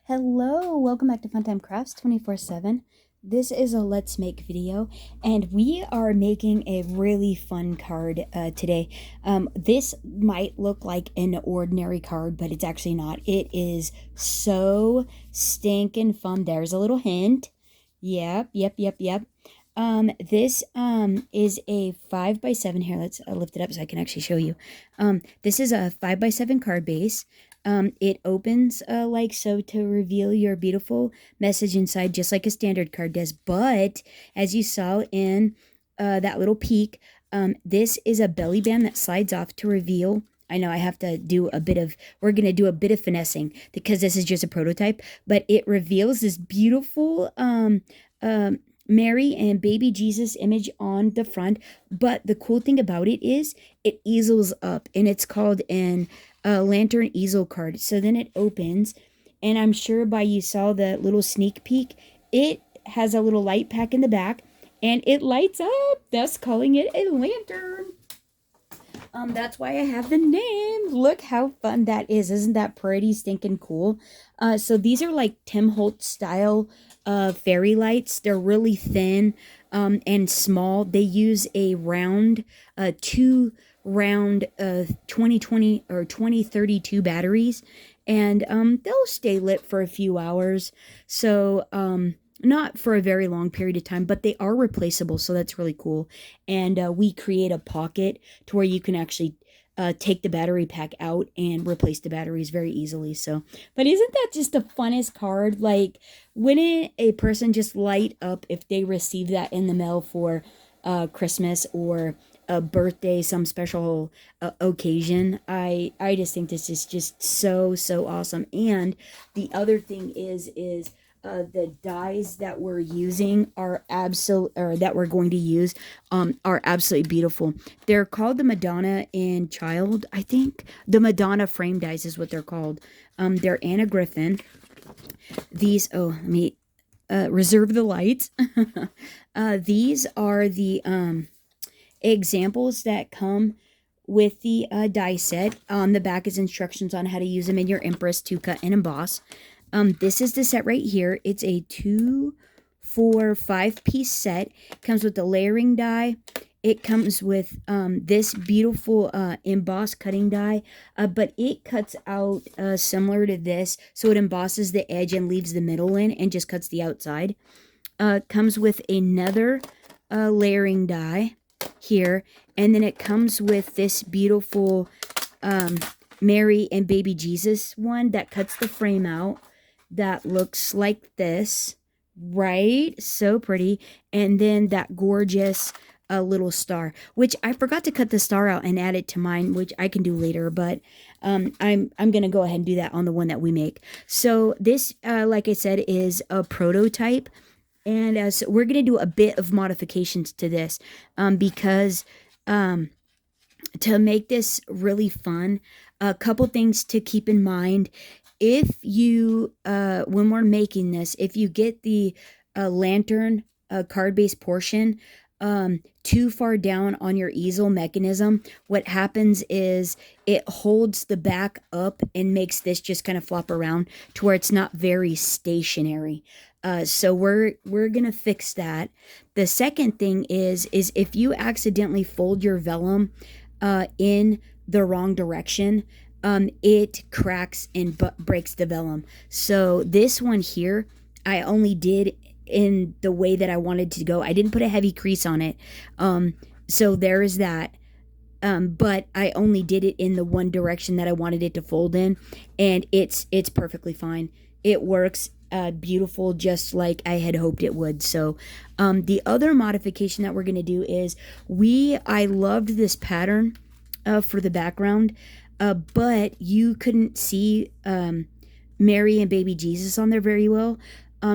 Hello, welcome back to Funtime Crafts 24/7. This is a Let's Make video, and we are making a really fun card today. This might look like an ordinary card, but it's actually not. It is so stinking fun. There's a little hint. Yep. This is a 5x7. Here, let's lift it up so I can actually show you. This is a 5x7 card base. It opens like so to reveal your beautiful message inside, just like a standard card does. But as you saw in that little peek, this is a belly band that slides off to reveal. I know I have to do we're going to do a bit of finessing because this is just a prototype, but it reveals this beautiful Mary and baby Jesus image on the front. But the cool thing about it is it easels up, and it's called an lantern easel card. So then it opens, and I'm sure by you saw the little sneak peek, it has a little light pack in the back, and it lights up, thus calling it a lantern. That's why I have the name. Look how fun that is. Isn't that pretty stinking cool? So these are like Tim Holtz style fairy lights. They're really thin and small. They use a round, two round 2020 or 2032 batteries, and they'll stay lit for a few hours. So not for a very long period of time, but they are replaceable, so that's really cool. And we create a pocket to where you can actually take the battery pack out and replace the batteries very easily. So, but isn't that just the funnest card? Like, wouldn't a person just light up if they receive that in the mail for Christmas or a birthday, some special occasion? I just think this is just so awesome. And the other thing is the dyes that we're using are that we're going to use are absolutely beautiful. They're called the Madonna and Child, I think. The Madonna frame dyes is what they're called. They're Anna Griffin. These, let me reserve the lights. These are the examples that come with the die set. On the back is instructions on how to use them in your Empress to cut and emboss. This is the set right here. It's a 2, 4, 5-piece set. It comes with the layering die. It comes with this beautiful emboss cutting die, but it cuts out similar to this, so it embosses the edge and leaves the middle in and just cuts the outside. Comes with another layering die here, and then it comes with this beautiful Mary and baby Jesus one that cuts the frame out. That looks like this, right? So pretty. And then that gorgeous little star, which I forgot to cut the star out and add it to mine, which I can do later, but I'm gonna go ahead and do that on the one that we make. So this, like I said, is a prototype, and so we're gonna do a bit of modifications to this because to make this really fun, a couple things to keep in mind. If you, when we're making this, if you get the lantern card base portion too far down on your easel mechanism, what happens is it holds the back up and makes this just kind of flop around to where it's not very stationary. So we're gonna fix that. The second thing is if you accidentally fold your vellum in the wrong direction, it cracks and breaks the vellum. So this one here, I only did in the way that I wanted to go. I didn't put a heavy crease on it. So there is that. But I only did it in the one direction that I wanted it to fold in, and it's perfectly fine. It works beautiful, just like I had hoped it would. So the other modification that we're going to do is I loved this pattern for the background. But you couldn't see Mary and baby Jesus on there very well.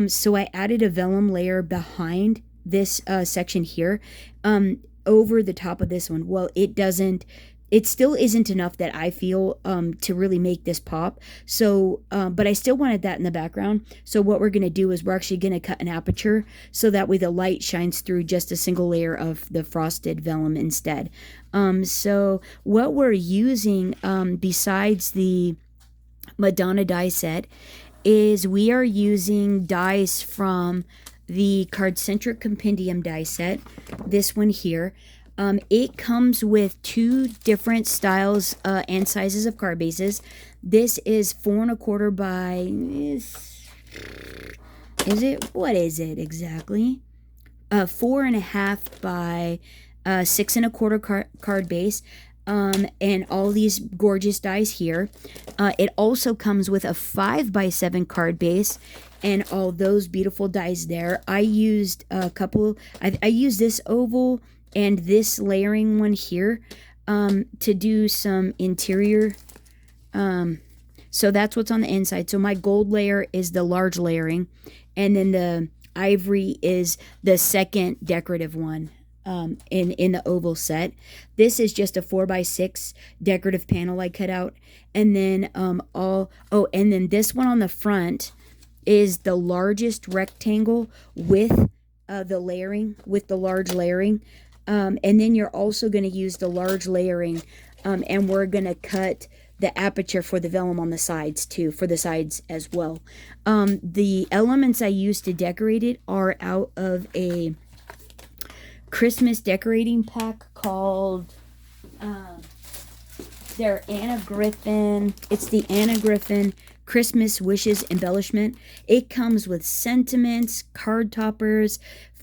So I added a vellum layer behind this section here over the top of this one. Well, it still isn't enough that I feel to really make this pop. So, but I still wanted that in the background. So what we're going to do is we're actually going to cut an aperture so that way the light shines through just a single layer of the frosted vellum instead. So what we're using besides the Madonna die set is we are using dies from the Cardcentric Compendium die set. This one here. It comes with 2 different styles and sizes of card bases. This is 4 1/4 by... Is it? What is it exactly? 4.5 by 6 1/4 card base. And all these gorgeous dies here. It also comes with a 5 by 7 card base and all those beautiful dies there. I used a couple. I used this oval and this layering one here to do some interior. So that's what's on the inside. So my gold layer is the large layering, and then the ivory is the second decorative one. In the oval set. This is just a 4 by 6 decorative panel I cut out, and then and then this one on the front is the largest rectangle with the layering, with the large layering, and then you're also going to use the large layering, and we're going to cut the aperture for the vellum on the sides too, for the sides as well. The elements I used to decorate it are out of a Christmas decorating pack called their Anna Griffin. It's the Anna Griffin Christmas Wishes Embellishment. It comes with sentiments, card toppers,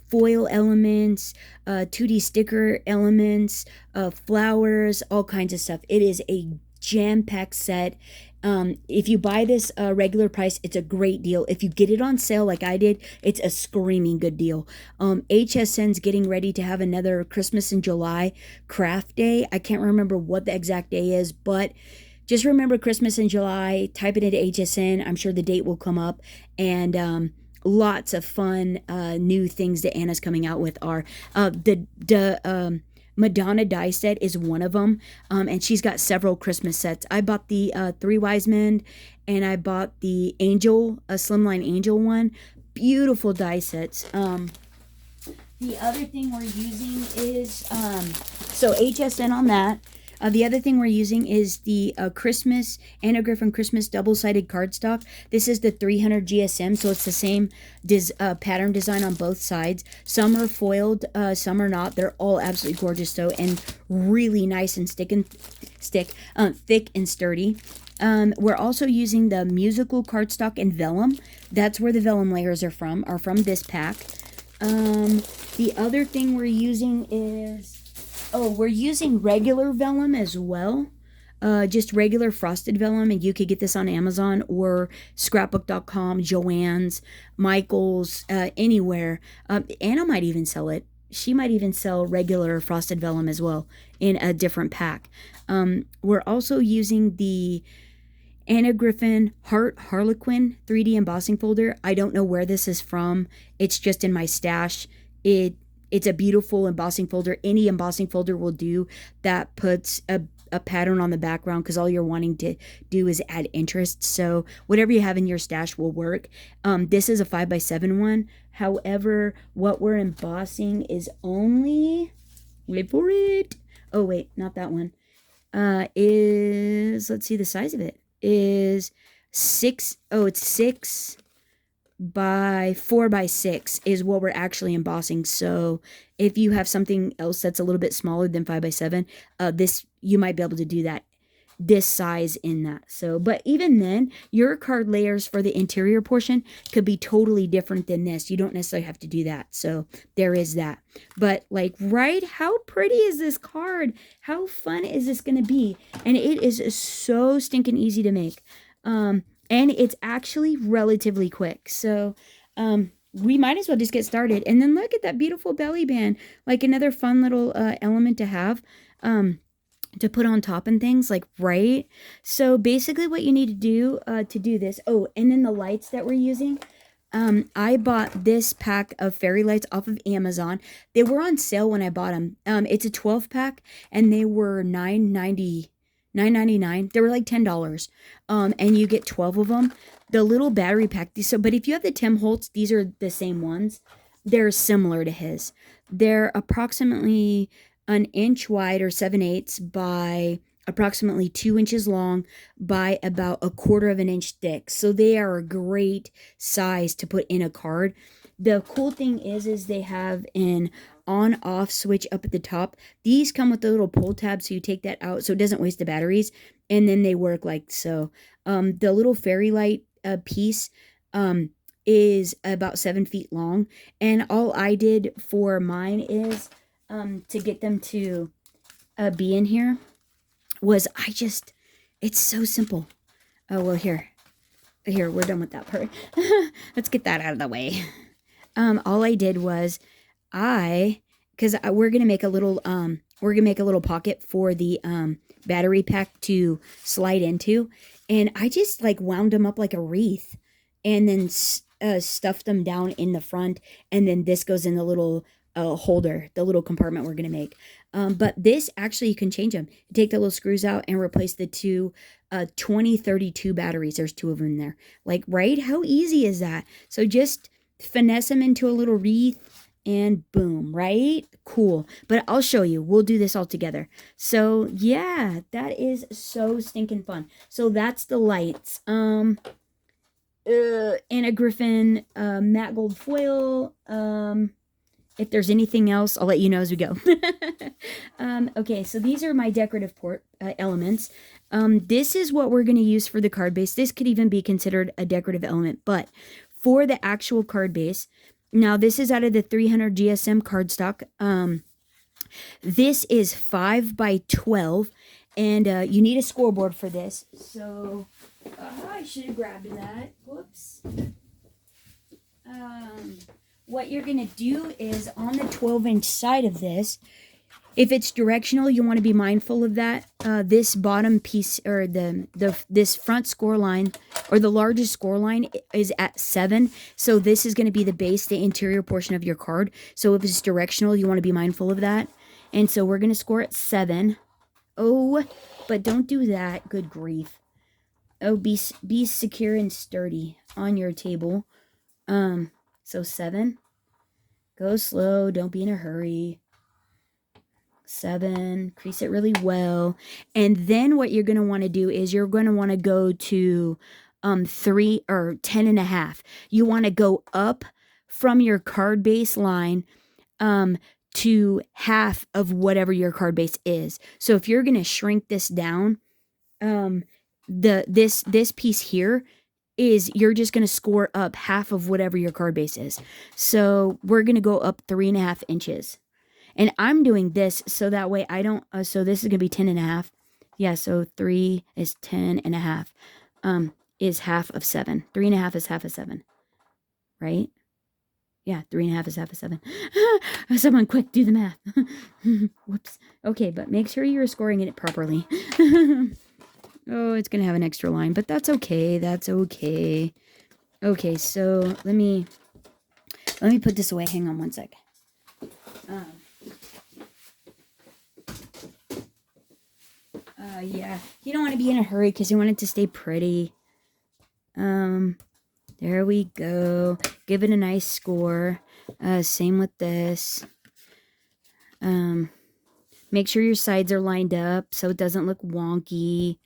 foil elements, 2D sticker elements, flowers, all kinds of stuff. It is a jam-packed set. If you buy this regular price, it's a great deal. If you get it on sale like I did, it's a screaming good deal. HSN's getting ready to have another Christmas in July craft day. I can't remember what the exact day is, but just remember Christmas in July. Type it into HSN. I'm sure the date will come up. And lots of fun new things that Anna's coming out with are the Madonna die set is one of them, and she's got several Christmas sets. I bought the 3 Wise Men, and I bought the Angel, a Slimline Angel one. Beautiful die sets. The other thing we're using is so HSN on that. The other thing we're using is the Christmas Anna Griffin Christmas double-sided cardstock. This is the 300 GSM, so it's the same pattern design on both sides. Some are foiled, some are not. They're all absolutely gorgeous, though, and really nice and thick and sturdy. We're also using the musical cardstock and vellum. That's where the vellum layers are from this pack. The other thing we're using is... we're using regular vellum as well. Just regular frosted vellum, and you could get this on Amazon or scrapbook.com, Joann's, Michael's, anywhere. Anna might even sell it. She might even sell regular frosted vellum as well in a different pack. We're also using the Anna Griffin Harlequin 3D embossing folder. I don't know where this is from. It's just in my stash. It's a beautiful embossing folder. Any embossing folder will do that puts a pattern on the background, because all you're wanting to do is add interest. So whatever you have in your stash will work. This is a 5 by 7 one. However, what we're embossing is only... Wait for it. Oh, wait, not that one. Let's see the size of it. Is 6... Oh, it's 6... by 4 by 6 is what we're actually embossing. So if you have something else that's a little bit smaller than 5 by 7, this, you might be able to do that this size in that. So, but even then, your card layers for the interior portion could be totally different than this. You don't necessarily have to do that. So there is that. But like, right, how pretty is this card? How fun is this going to be? And it is so stinking easy to make. And it's actually relatively quick. So we might as well just get started. And then look at that beautiful belly band. Like another fun little element to have to put on top and things, like, right? So basically what you need to do this. Oh, and then the lights that we're using. I bought this pack of fairy lights off of Amazon. They were on sale when I bought them. It's a 12 pack and they were $9.99. They were like $10. And you get 12 of them. The little battery pack. So, but if you have the Tim Holtz, these are the same ones. They're similar to his. They're approximately an inch wide, or 7/8 by approximately 2 inches long by about a quarter of an inch thick. So they are a great size to put in a card. The cool thing is they have an on-off switch up at the top. These come with a little pull tab, so you take that out so it doesn't waste the batteries, and then they work like so. The little fairy light piece is about 7 feet long, and all I did for mine is to get them to be in here was it's so simple. Oh, well, here, we're done with that part. Let's get that out of the way. All I did was because we're gonna make a little pocket for the battery pack to slide into, and I just like wound them up like a wreath, and then stuffed them down in the front, and then this goes in the little holder, the little compartment we're gonna make. But this actually, you can change them. Take the little screws out and replace the two 2032 batteries. There's 2 of them in there. Like, right? How easy is that? So just finesse them into a little wreath and boom, right? Cool. But I'll show you. We'll do this all together. So yeah, that is so stinking fun. So that's the lights. Anna Griffin matte gold foil. If there's anything else, I'll let you know as we go. Okay, so these are my decorative elements. This is what we're going to use for the card base. This could even be considered a decorative element, but for the actual card base, now this is out of the 300 GSM cardstock. This is 5 by 12, and you need a scoreboard for this. So I should have grabbed that. Whoops. What you're going to do is on the 12-inch side of this, if it's directional, you want to be mindful of that. This bottom piece, or this front score line, or the largest score line, is at 7. So this is going to be the base, the interior portion of your card. So if it's directional, you want to be mindful of that. And so we're going to score at 7. Oh, but don't do that. Good grief. Oh, be secure and sturdy on your table. So 7. Go slow. Don't be in a hurry. 7. Crease it really well. And then what you're going to want to do is you're going to want to go to 3 or 10.5. You want to go up from your card base line to half of whatever your card base is. So if you're going to shrink this down, this piece here is you're just going to score up half of whatever your card base is. So we're going to go up 3.5 inches. And I'm doing this so that way I don't, so this is going to be 10.5. Yeah, so 3 is 10.5, is half of 7. 3.5 is half of 7, right? Yeah, 3.5 is half of 7. Someone quick, do the math. Whoops. Okay, but make sure you're scoring it properly. Oh, it's going to have an extra line, but that's okay. That's okay. Okay, so let me put this away. Hang on one sec. Yeah, you don't want to be in a hurry because you want it to stay pretty. There we go. Give it a nice score. Same with this. Make sure your sides are lined up so it doesn't look wonky.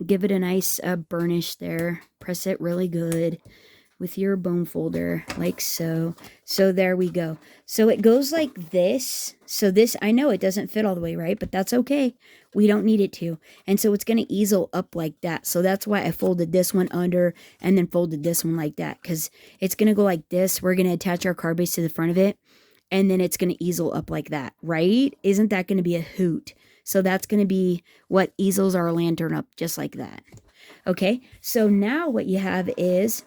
Give it a nice burnish there. Press it really good with your bone folder, like so. So there we go. So it goes like this. So this, I know it doesn't fit all the way, right? But that's okay. We don't need it to. And so it's going to easel up like that. So that's why I folded this one under and then folded this one like that. Because it's going to go like this. We're going to attach our card base to the front of it. And then it's going to easel up like that, right? Isn't that going to be a hoot? So that's going to be what easels our lantern up, just like that. Okay, so now what you have is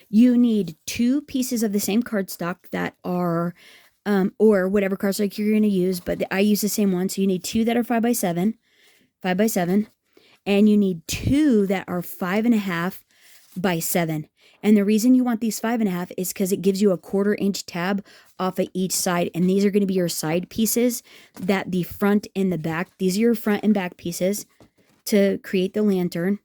you need 2 pieces of the same cardstock that are, or whatever cardstock you're going to use, but I use the same one. So you need 2 that are 5 by 7, and you need 2 that are 5.5 by 7. And the reason you want these 5.5 is because it gives you a 1/4 inch tab off of each side. And these are going to be your side pieces, that the front and the back, these are your front and back pieces to create the lantern.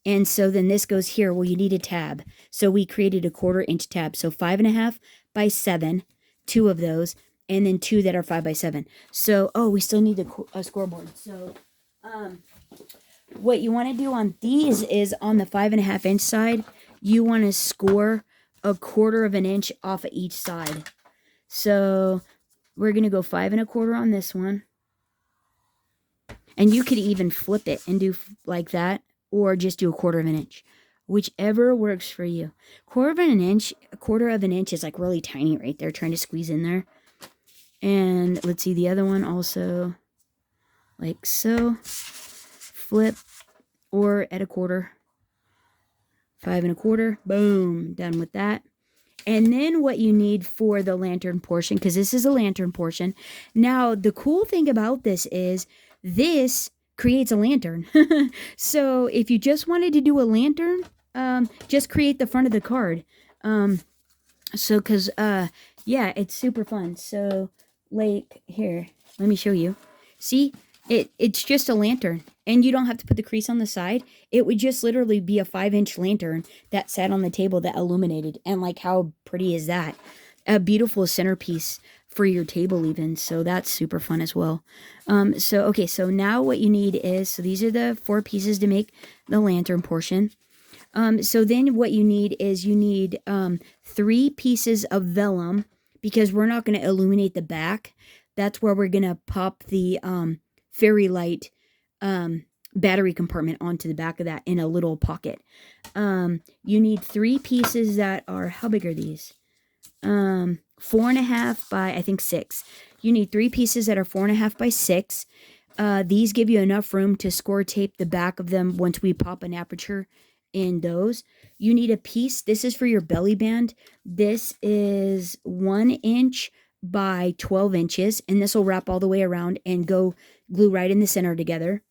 And so then this goes here. Well, you need a tab. So we created a 1/4 inch tab. So 5.5 by 7, 2 of those, and then 2 that are 5 by 7. So, oh, we still need a scoreboard. So Um, what you want to do on these is on the 5.5 inch side, you want to score 1/4 inch off of each side. So we're going to go 5 1/4 on this one. And you could even flip it and do like that, or just do 1/4 inch, whichever works for you. 1/4 inch is like really tiny right there, trying to squeeze in there. And let's see, the other one also like so. Flip, or at 1/4, 5 1/4, boom, done with that. And then what you need for the lantern portion, because this is a lantern portion. Now, the cool thing about this is this creates a lantern. So if you just wanted to do a lantern, just create the front of the card. Yeah, it's super fun. So, like, here, let me show you. See, it's just a lantern, and you don't have to put the crease on the side. It would just literally be a 5-inch lantern that sat on the table that illuminated. And like, how pretty is that? A beautiful centerpiece for your table even. So that's super fun as well. So now what you need is, so these are the 4 pieces to make the lantern portion. So then what you need is 3 pieces of vellum, because we're not going to illuminate the back. That's where we're going to pop the fairy light battery compartment onto the back of that in a little pocket. You need 3 pieces that are, how big are these? 4.5 by, I think, 6. You need 3 pieces that are 4.5 by 6. These give you enough room to score tape the back of them once we pop an aperture in those. You need a piece. This is for your belly band. This is 1 inch by 12 inches, and this will wrap all the way around and go glue right in the center together.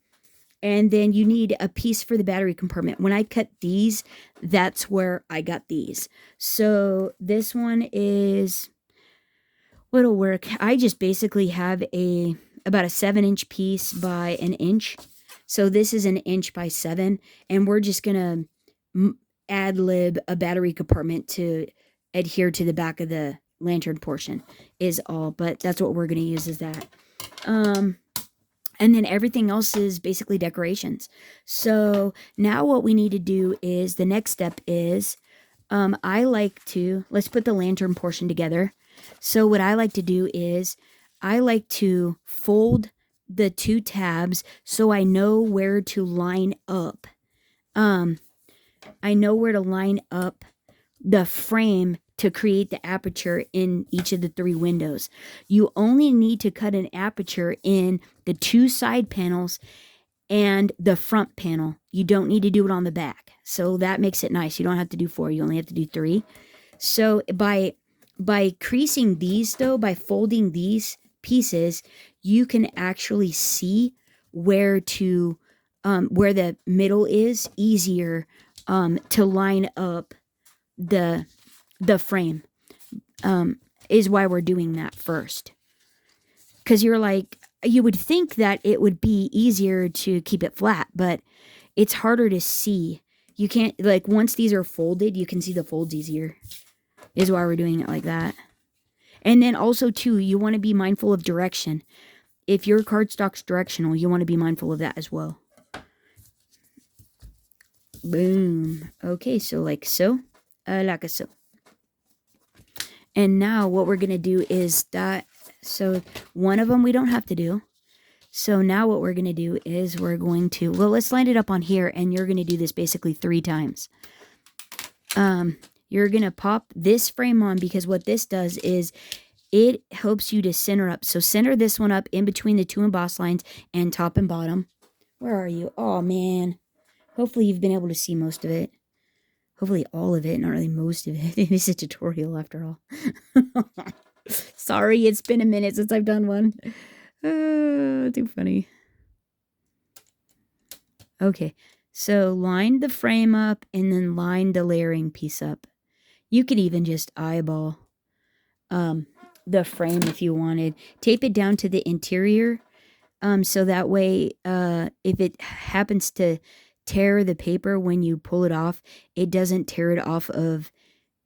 And then you need a piece for the battery compartment. When I cut these, that's where I got these. So this one is, what'll work. I just basically have about a 7-inch piece by 1 inch. So this is 1 inch by 7, and we're just gonna ad-lib a battery compartment to adhere to the back of the lantern portion is all. But that's what we're gonna use, is that. And then everything else is basically decorations. So now what we need to do is, the next step is, let's put the lantern portion together. So what I like to do is, I like to fold the 2 tabs so I know where to line up. I know where to line up the frame to create the aperture in each of the 3 windows. You only need to cut an aperture in the 2 side panels and the front panel. You don't need to do it on the back. So that makes it nice. You don't have to do 4. You only have to do 3. So by creasing these, though, by folding these pieces, you can actually see where the middle is easier to line up the frame, is why we're doing that first. Because you would think that it would be easier to keep it flat, but it's harder to see. You can't, like, once these are folded, you can see the folds easier, is why we're doing it like that. And then also, too, you want to be mindful of direction. If your cardstock's directional, you want to be mindful of that as well. Boom. Okay, so like so. Like so. And now what we're going to do is that, so one of them we don't have to do. So now what we're going to do is we're going to, well, let's line it up on here, and you're going to do this basically 3 times. You're going to pop this frame on, because what this does is it helps you to center up. So center this one up in between the 2 embossed lines and top and bottom. Where are you? Oh, man. Hopefully you've been able to see most of it. Hopefully all of it, not really most of it. It is a tutorial after all. Sorry, it's been a minute since I've done one. Too funny. Okay, so line the frame up and then line the layering piece up. You could even just eyeball the frame if you wanted. Tape it down to the interior, so that way if it happens to tear the paper when you pull it off, it doesn't tear it off of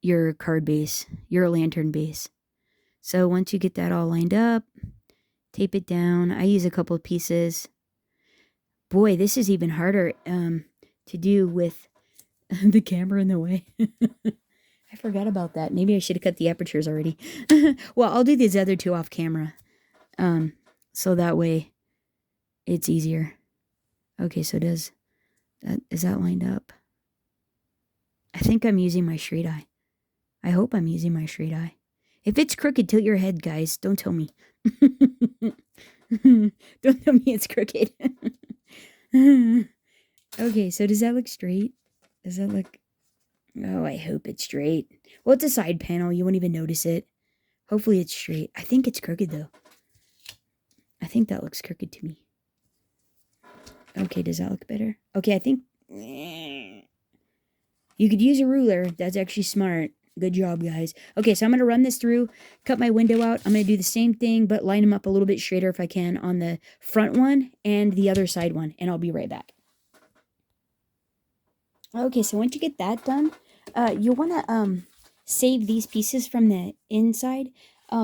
your card base, your lantern base. So once you get that all lined up, tape it down. I use a couple of pieces. Boy, this is even harder to do with the camera in the way. I forgot about that. Maybe I should have cut the apertures already. Well, I'll do these other two off camera. So that way it's easier. Okay, so is that lined up? I think I'm using my straight eye. I hope I'm using my straight eye. If it's crooked, tilt your head, guys. Don't tell me. Don't tell me it's crooked. Okay, so does that look straight? Does that look... Oh, I hope it's straight. Well, it's a side panel. You won't even notice it. Hopefully it's straight. I think it's crooked, though. I think that looks crooked to me. Okay, does that look better? Okay, I think... You could use a ruler. That's actually smart. Good job, guys. Okay, so I'm going to run this through, cut my window out. I'm going to do the same thing, but line them up a little bit straighter if I can on the front one and the other side one, and I'll be right back. Okay, so once you get that done, you'll want to save these pieces from the inside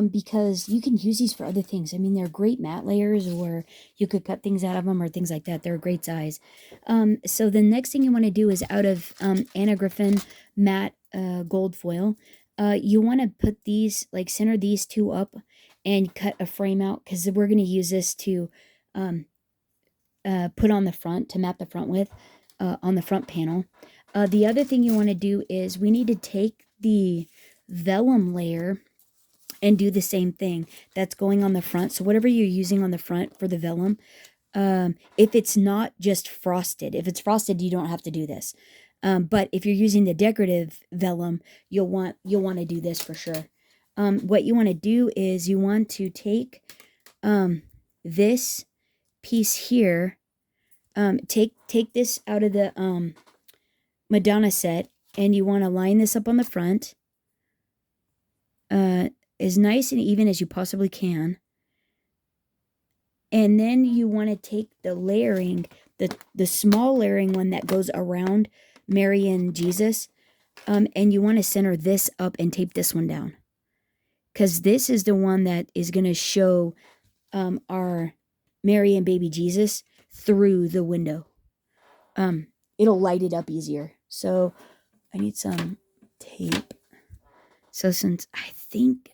because you can use these for other things. I mean, they're great mat layers, or you could cut things out of them or things like that. They're a great size. So the next thing you want to do is out of Anna Griffin matte gold foil. You want to put these, like center these two up and cut a frame out because we're going to use this to put on the front, to map the front with on the front panel. The other thing you want to do is we need to take the vellum layer and do the same thing that's going on the front. So whatever you're using on the front for the vellum, if it's not just frosted, if it's frosted, you don't have to do this. But if you're using the decorative vellum, you'll want to do this for sure. What you want to do is you want to take this piece here, take this out of the Madonna set, and you want to line this up on the front as nice and even as you possibly can. And then you want to take the layering, the small layering one that goes around Mary and Jesus, and you want to center this up and tape this one down. Because this is the one that is going to show our Mary and baby Jesus through the window. It'll light it up easier. So I need some tape. So since I think...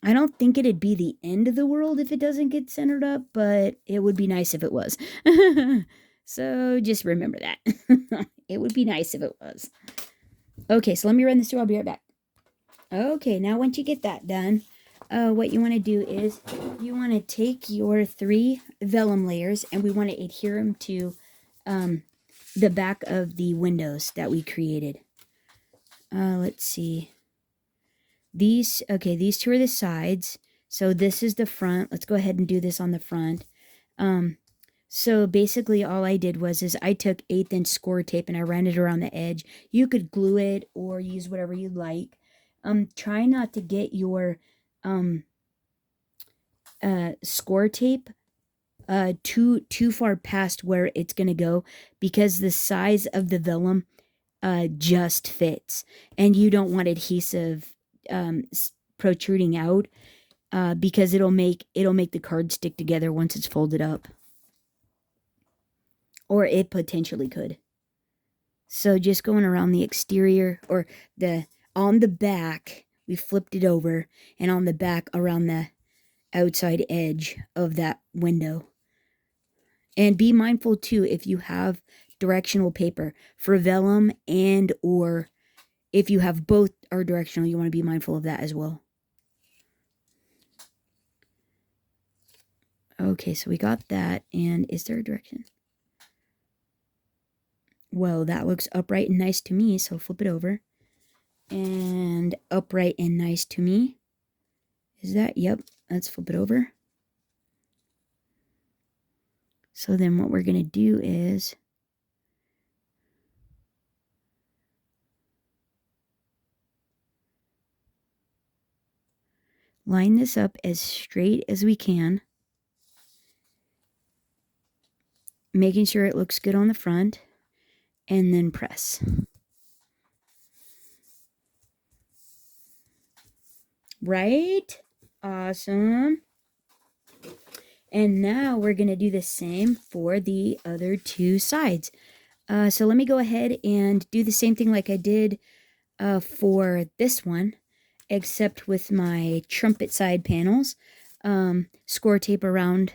I don't think it'd be the end of the world if it doesn't get centered up, but it would be nice if it was. So just remember that. It would be nice if it was. Okay, so let me run this through. I'll be right back. Okay, now once you get that done, what you want to do is you want to take your 3 vellum layers and we want to adhere them to the back of the windows that we created. Let's see. These 2 are the sides. So this is the front. Let's go ahead and do this on the front. So basically all I did was I took 1/8 inch score tape and I ran it around the edge. You could glue it or use whatever you'd like. Try not to get your score tape too far past where it's gonna go, because the size of the vellum just fits, and you don't want adhesive protruding out because it'll make the card stick together once it's folded up, or it potentially could. So just going around the exterior, or on the back, we flipped it over, and on the back around the outside edge of that window. And be mindful too, if you have directional paper for vellum, and or if you have both are directional, you want to be mindful of that as well. Okay, so we got that. And is there a direction? Well, that looks upright and nice to me, so flip it over. And upright and nice to me. Is that? Yep. Let's flip it over. So then what we're going to do is line this up as straight as we can, making sure it looks good on the front, and then press. Right? Awesome. And now we're going to do the same for the other two sides. So let me go ahead and do the same thing like I did for this one, except with my trumpet side panels. Score tape around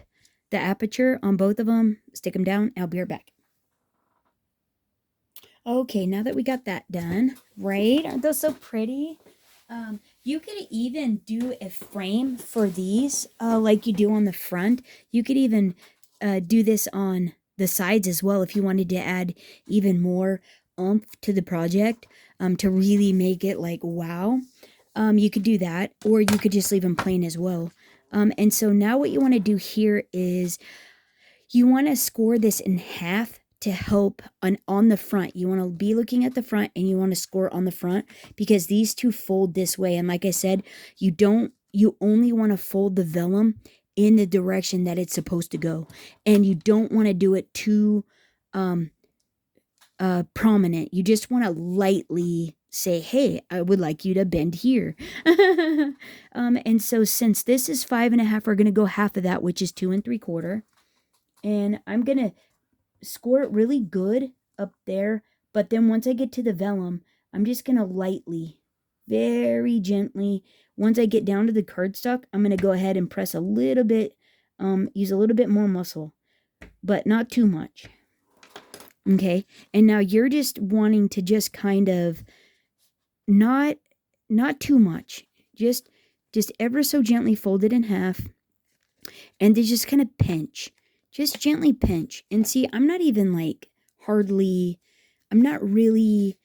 the aperture on both of them, stick them down. I'll be right back. Okay, now that we got that done, right? Aren't those so pretty? You could even do a frame for these, like you do on the front. You could even do this on the sides as well if you wanted to add even more oomph to the project, to really make it like wow. You could do that, or you could just leave them plain as well. And so now what you want to do here is you want to score this in half to help on the front. You want to be looking at the front and you want to score on the front because these two fold this way. And like I said, you only want to fold the vellum in the direction that it's supposed to go. And you don't want to do it too prominent. You just want to lightly say, hey, I would like you to bend here. And so since this is 5.5, we're going to go half of that, which is 2 3/4. And I'm going to score it really good up there. But then once I get to the vellum, I'm just going to lightly, very gently, once I get down to the cardstock, I'm going to go ahead and press a little bit, use a little bit more muscle, but not too much. Okay. And now you're just wanting to just kind of not too much, just ever so gently fold it in half and they just kind of pinch. Just gently pinch. And see, I'm not even like hardly, we're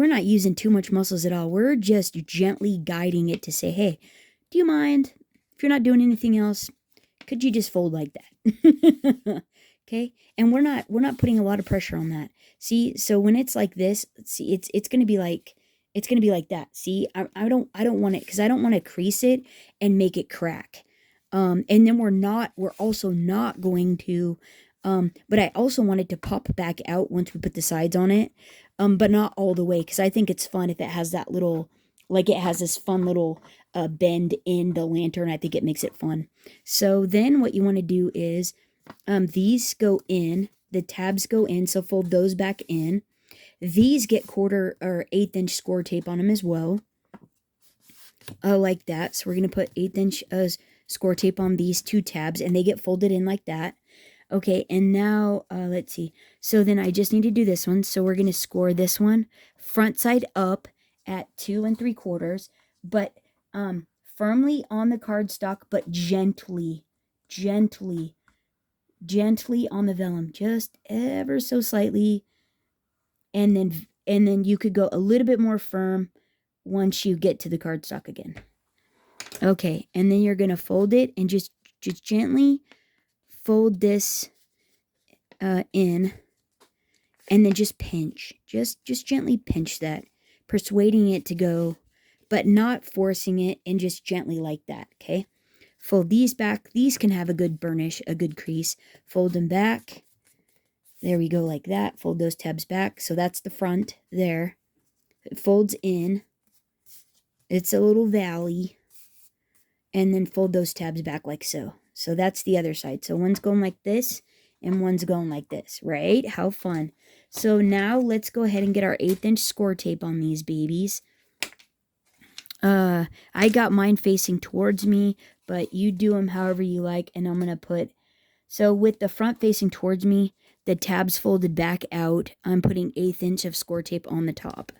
not using too much muscles at all. We're just gently guiding it to say, hey, do you mind if you're not doing anything else? Could you just fold like that? Okay. And we're not putting a lot of pressure on that. See, so when it's like this, see, it's going to be like, that. See, I don't want it because I don't want to crease it and make it crack. And then we're also not going to, but I also want it to pop back out once we put the sides on it. But not all the way, because I think it's fun if it has that little, like it has this fun little bend in the lantern. I think it makes it fun. So then what you want to do is, these go in, the tabs go in, so fold those back in. These get 1/4 or 1/8 inch score tape on them as well. Like that. So we're going to put 1/8 inch score tape on these two tabs and they get folded in like that. Okay, and now let's see. So then I just need to do this one. So we're going to score this one front side up at 2 3/4, but firmly on the cardstock, but gently on the vellum, just ever so slightly. And then you could go a little bit more firm once you get to the cardstock again. Okay, and then you're going to fold it and just gently fold this in, and then just pinch. Just gently pinch that, persuading it to go, but not forcing it, and just gently like that, okay? Fold these back. These can have a good burnish, a good crease. Fold them back. There we go, like that. Fold those tabs back. So that's the front there. It folds in. It's a little valley. And then fold those tabs back like so. So that's the other side. So one's going like this and one's going like this, right? How fun. So now let's go ahead and get our 1/8 inch score tape on these babies. I got mine facing towards me, but you do them however you like. And I'm going to put, so with the front facing towards me, the tabs folded back out, I'm putting 1/8 inch of score tape on the top.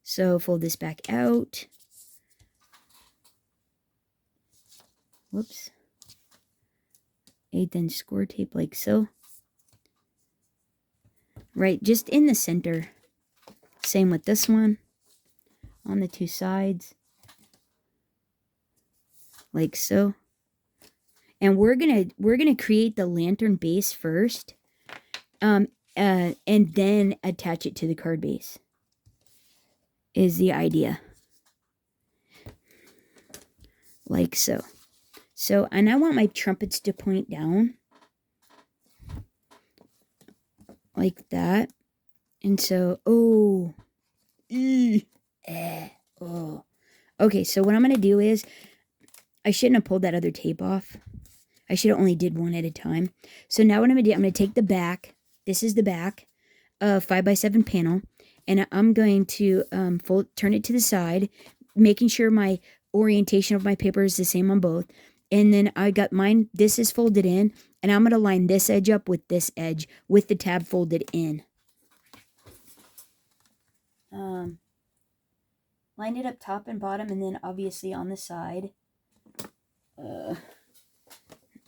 So fold this back out. Whoops. 1/8 inch score tape like so. Right, just in the center. Same with this one. On the two sides. Like so. And we're gonna create the lantern base first. And then attach it to the card base. Is the idea. Like so. So, and I want my trumpets to point down. Like that. And so, oh. Okay, so what I'm going to do is, I shouldn't have pulled that other tape off. I should have only did one at a time. So now what I'm going to do, I'm going to take the back. This is the back of 5x7 panel. And I'm going to turn it to the side, making sure my orientation of my paper is the same on both. And then I got mine, this is folded in, and I'm going to line this edge up with this edge with the tab folded in. Line it up top and bottom, and then obviously on the side.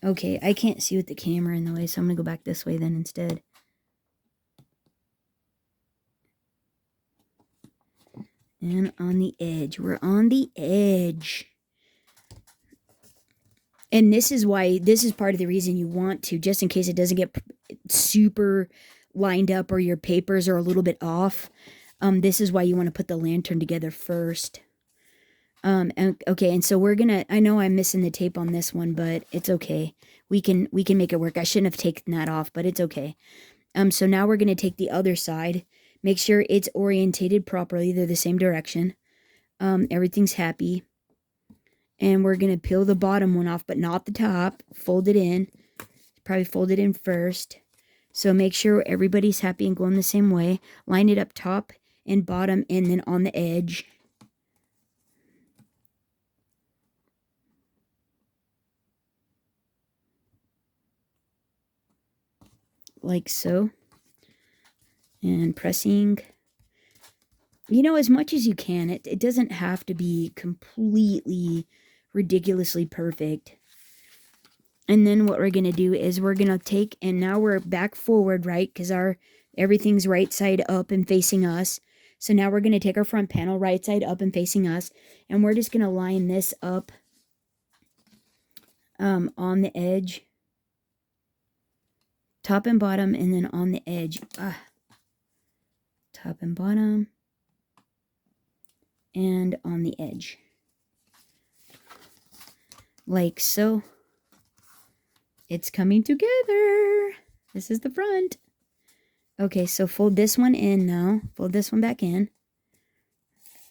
Okay, I can't see with the camera in the way, so I'm going to go back this way then instead. And on the edge. We're on the edge. And this is why, this is part of the reason you want to, just in case it doesn't get super lined up or your papers are a little bit off. This is why you want to put the lantern together first. Okay, and so we're gonna, I know I'm missing the tape on this one, but it's okay. We can make it work. I shouldn't have taken that off, but it's okay. So now we're gonna take the other side. Make sure it's orientated properly. They're the same direction. Everything's happy. And we're going to peel the bottom one off, but not the top. Fold it in. Probably fold it in first. So make sure everybody's happy and going the same way. Line it up top and bottom and then on the edge. Like so. And pressing. You know, as much as you can. It doesn't have to be completely ridiculously perfect. And then what we're going to do is we're going to take, and now we're back forward, right? Because everything's right side up and facing us. So now we're going to take our front panel right side up and facing us. And we're just going to line this up on the edge. Top and bottom, and then on the edge. Top and bottom. And on the edge. Like so. It's coming together. This is the front. Okay, so fold this one in now. Fold this one back in.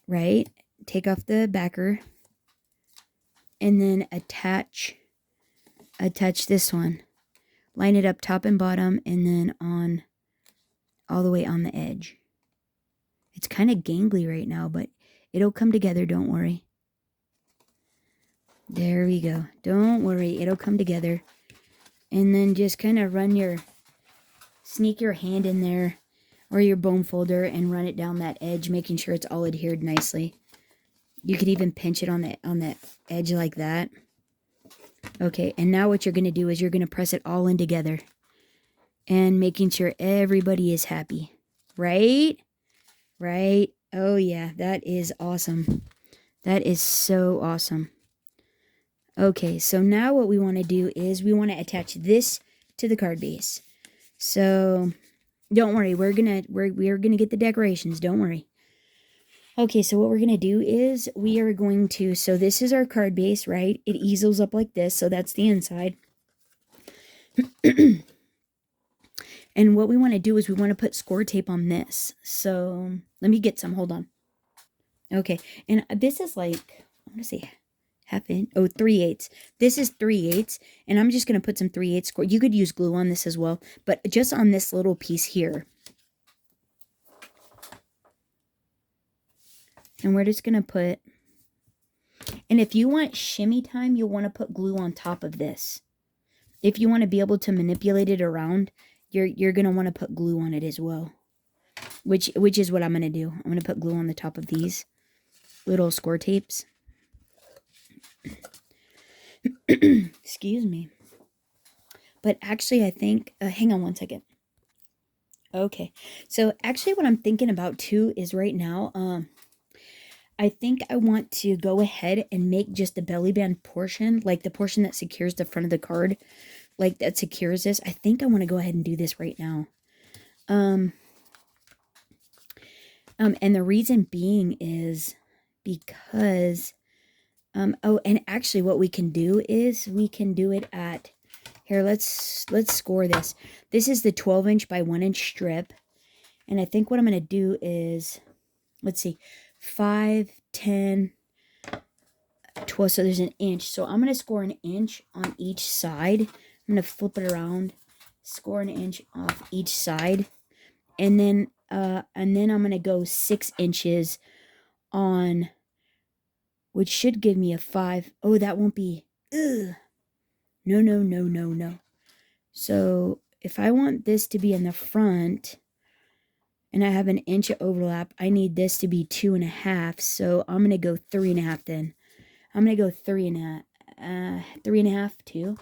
Right? Take off the backer. And then attach this one. Line it up top and bottom, and then on all the way on the edge. It's kind of gangly right now, but it'll come together, don't worry. There we go. Don't worry, it'll come together. And then just kind of sneak your hand in there or your bone folder and run it down that edge, making sure it's all adhered nicely. You could even pinch it on that edge like that. Okay, and now what you're going to do is you're going to press it all in together and making sure everybody is happy. Right? Right? Oh yeah, that is awesome. That is so awesome. Okay, so now what we want to do is we want to attach this to the card base. So don't worry, we're gonna get the decorations. Don't worry. Okay, so what we're gonna do is we are going to. So this is our card base, right? It easels up like this, so that's the inside. And what we want to do is we want to put score tape on this. So let me get some. Hold on. Okay, and this is like, I want to say half inch. Oh, 3/8. This is 3/8, and I'm just going to put some 3/8 score. You could use glue on this as well, but just on this little piece here. And we're just going to put, and if you want shimmy time, you'll want to put glue on top of this. If you want to be able to manipulate it around, you're going to want to put glue on it as well. Which is what I'm going to do. I'm going to put glue on the top of these little score tapes. Excuse me. But actually, I think, hang on one second. Okay, so actually what I'm thinking about too is right now, I think I want to go ahead and make just the belly band portion, like the portion that secures the front of the card, like that secures this. I think I want to go ahead and do this right now. And the reason being is because, oh, and actually what we can do is we can do it at, here, let's score this. This is the 12" by 1" strip. And I think what I'm going to do is, let's see, 5, 10, 12, so there's an inch. So I'm going to score an inch on each side. I'm going to flip it around, score an inch off each side. And then I'm going to go 6 inches on, which should give me a 5. Oh, that won't be, ugh. No, no, no, no, no. So if I want this to be in the front and I have an inch of overlap, I need this to be 2.5. So I'm going to go 3.5 then. I'm going to go 3.5, 3.5, 2.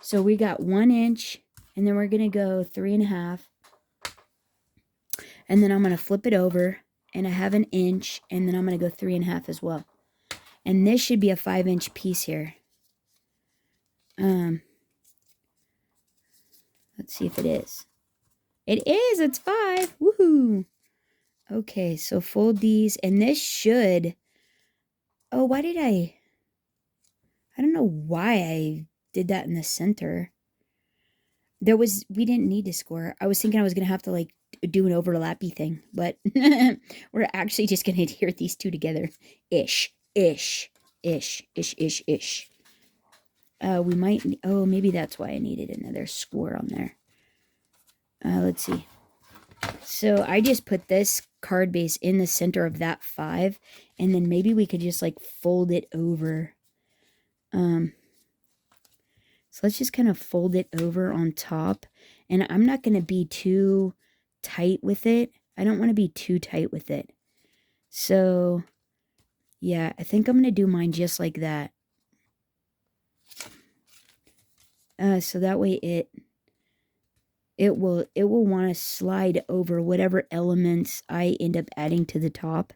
So we got 1 inch, and then we're going to go 3.5. And then I'm going to flip it over, and I have an inch, and then I'm going to go 3.5 as well. And this should be a 5-inch piece here. Let's see if it is. It is. It's 5. Woohoo. Okay, so fold these, and this should. Oh, why did I don't know why I did that in the center. We didn't need to score. I was thinking I was going to have to like do an overlappy thing, but we're actually just going to adhere these two together. Ish. We might, oh, maybe that's why I needed another score on there. Let's see. So I just put this card base in the center of that 5, and then maybe we could just like fold it over. So let's just kind of fold it over on top, and I'm not going to be too tight with it. I don't want to be too tight with it. So yeah, I think I'm going to do mine just like that. So that way it will want to slide over whatever elements I end up adding to the top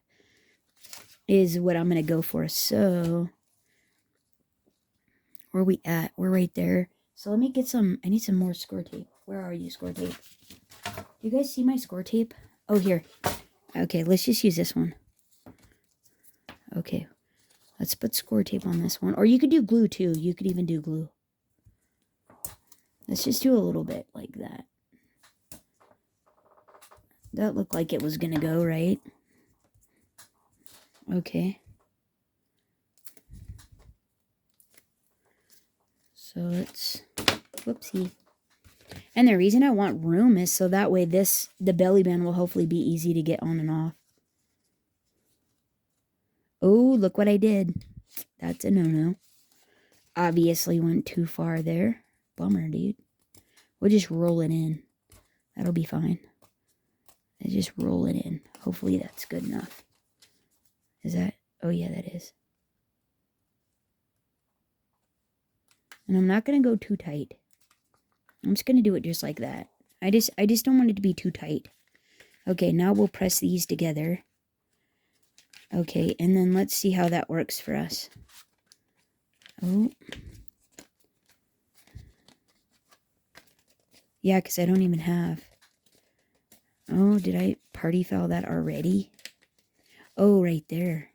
is what I'm going to go for. So where are we at? We're right there. So let me get some, I need some more score tape. Where are you, score tape? Do you guys see my score tape? Oh, here. Okay, let's just use this one. Okay, let's put score tape on this one. Or you could do glue too. You could even do glue. Let's just do a little bit like that. That looked like it was gonna go, right? Okay. So let's, whoopsie. And the reason I want room is so that way the belly band will hopefully be easy to get on and off. Oh, look what I did. That's a no-no. Obviously went too far there. Bummer, dude. We'll just roll it in. That'll be fine. I just roll it in. Hopefully that's good enough. Is that? Oh yeah, that is. And I'm not going to go too tight. I'm just going to do it just like that. I just don't want it to be too tight. Okay, now we'll press these together. Okay, and then let's see how that works for us. Oh. Yeah, because I don't even have. Oh, did I party foul that already? Oh, right there.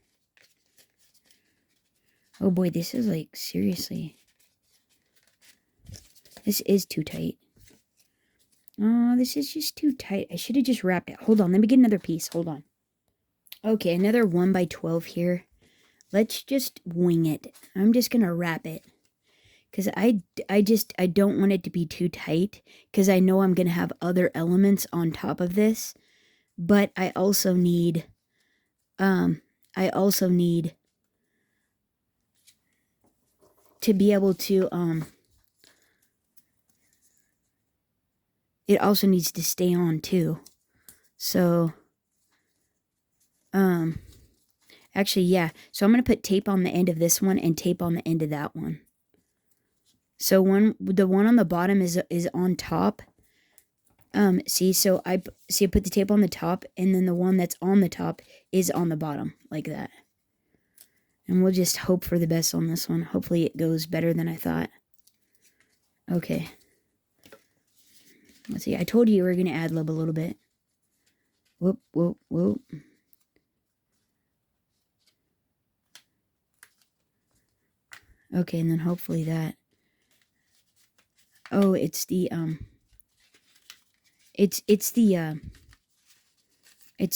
Oh boy, this is like, seriously. This is too tight. Oh, this is just too tight. I should have just wrapped it. Hold on, let me get another piece. Hold on. Okay, another 1x12 here. Let's just wing it. I'm just going to wrap it. Because I don't want it to be too tight. Because I know I'm going to have other elements on top of this. But I also need... to be able to... it also needs to stay on too. So... actually, yeah. So I'm going to put tape on the end of this one and tape on the end of that one. So the one on the bottom is on top. See, so I put the tape on the top, and then the one that's on the top is on the bottom, like that. And we'll just hope for the best on this one. Hopefully it goes better than I thought. Okay. Let's see. I told you we were going to ad-lib a little bit. Whoop, whoop, whoop. Okay, and then hopefully that. Oh, it's the, it's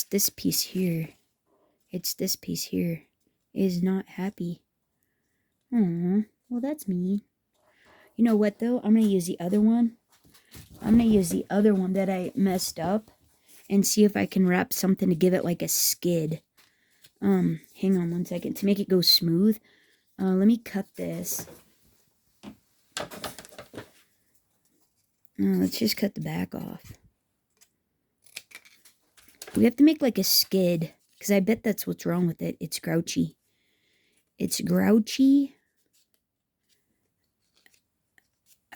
this piece here. It's this piece here is not happy. Well, that's mean. You know what, though? I'm going to use the other one. I'm going to use the other one that I messed up and see if I can wrap something to give it like a skid. Hang on one second. To make it go smooth, let me cut this. Let's just cut the back off. We have to make like a skid, because I bet that's what's wrong with it. It's grouchy. It's grouchy.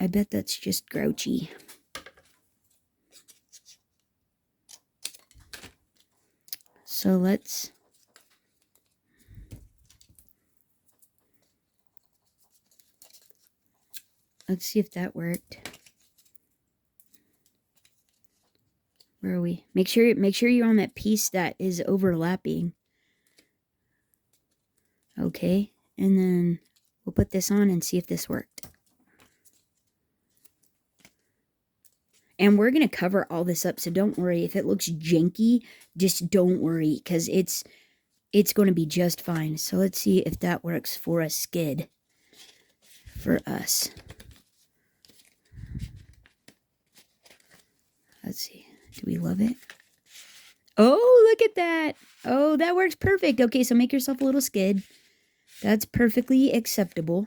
I bet that's just grouchy. So let's see if that worked. Where are we? Make sure you're on that piece that is overlapping. Okay, and then we'll put this on and see if this worked. And we're going to cover all this up, so don't worry. If it looks janky, just don't worry, because it's going to be just fine. So let's see if that works for a skid for us. Let's see. Do we love it? Oh, look at that. Oh, that works perfect. Okay, so make yourself a little skid. That's perfectly acceptable.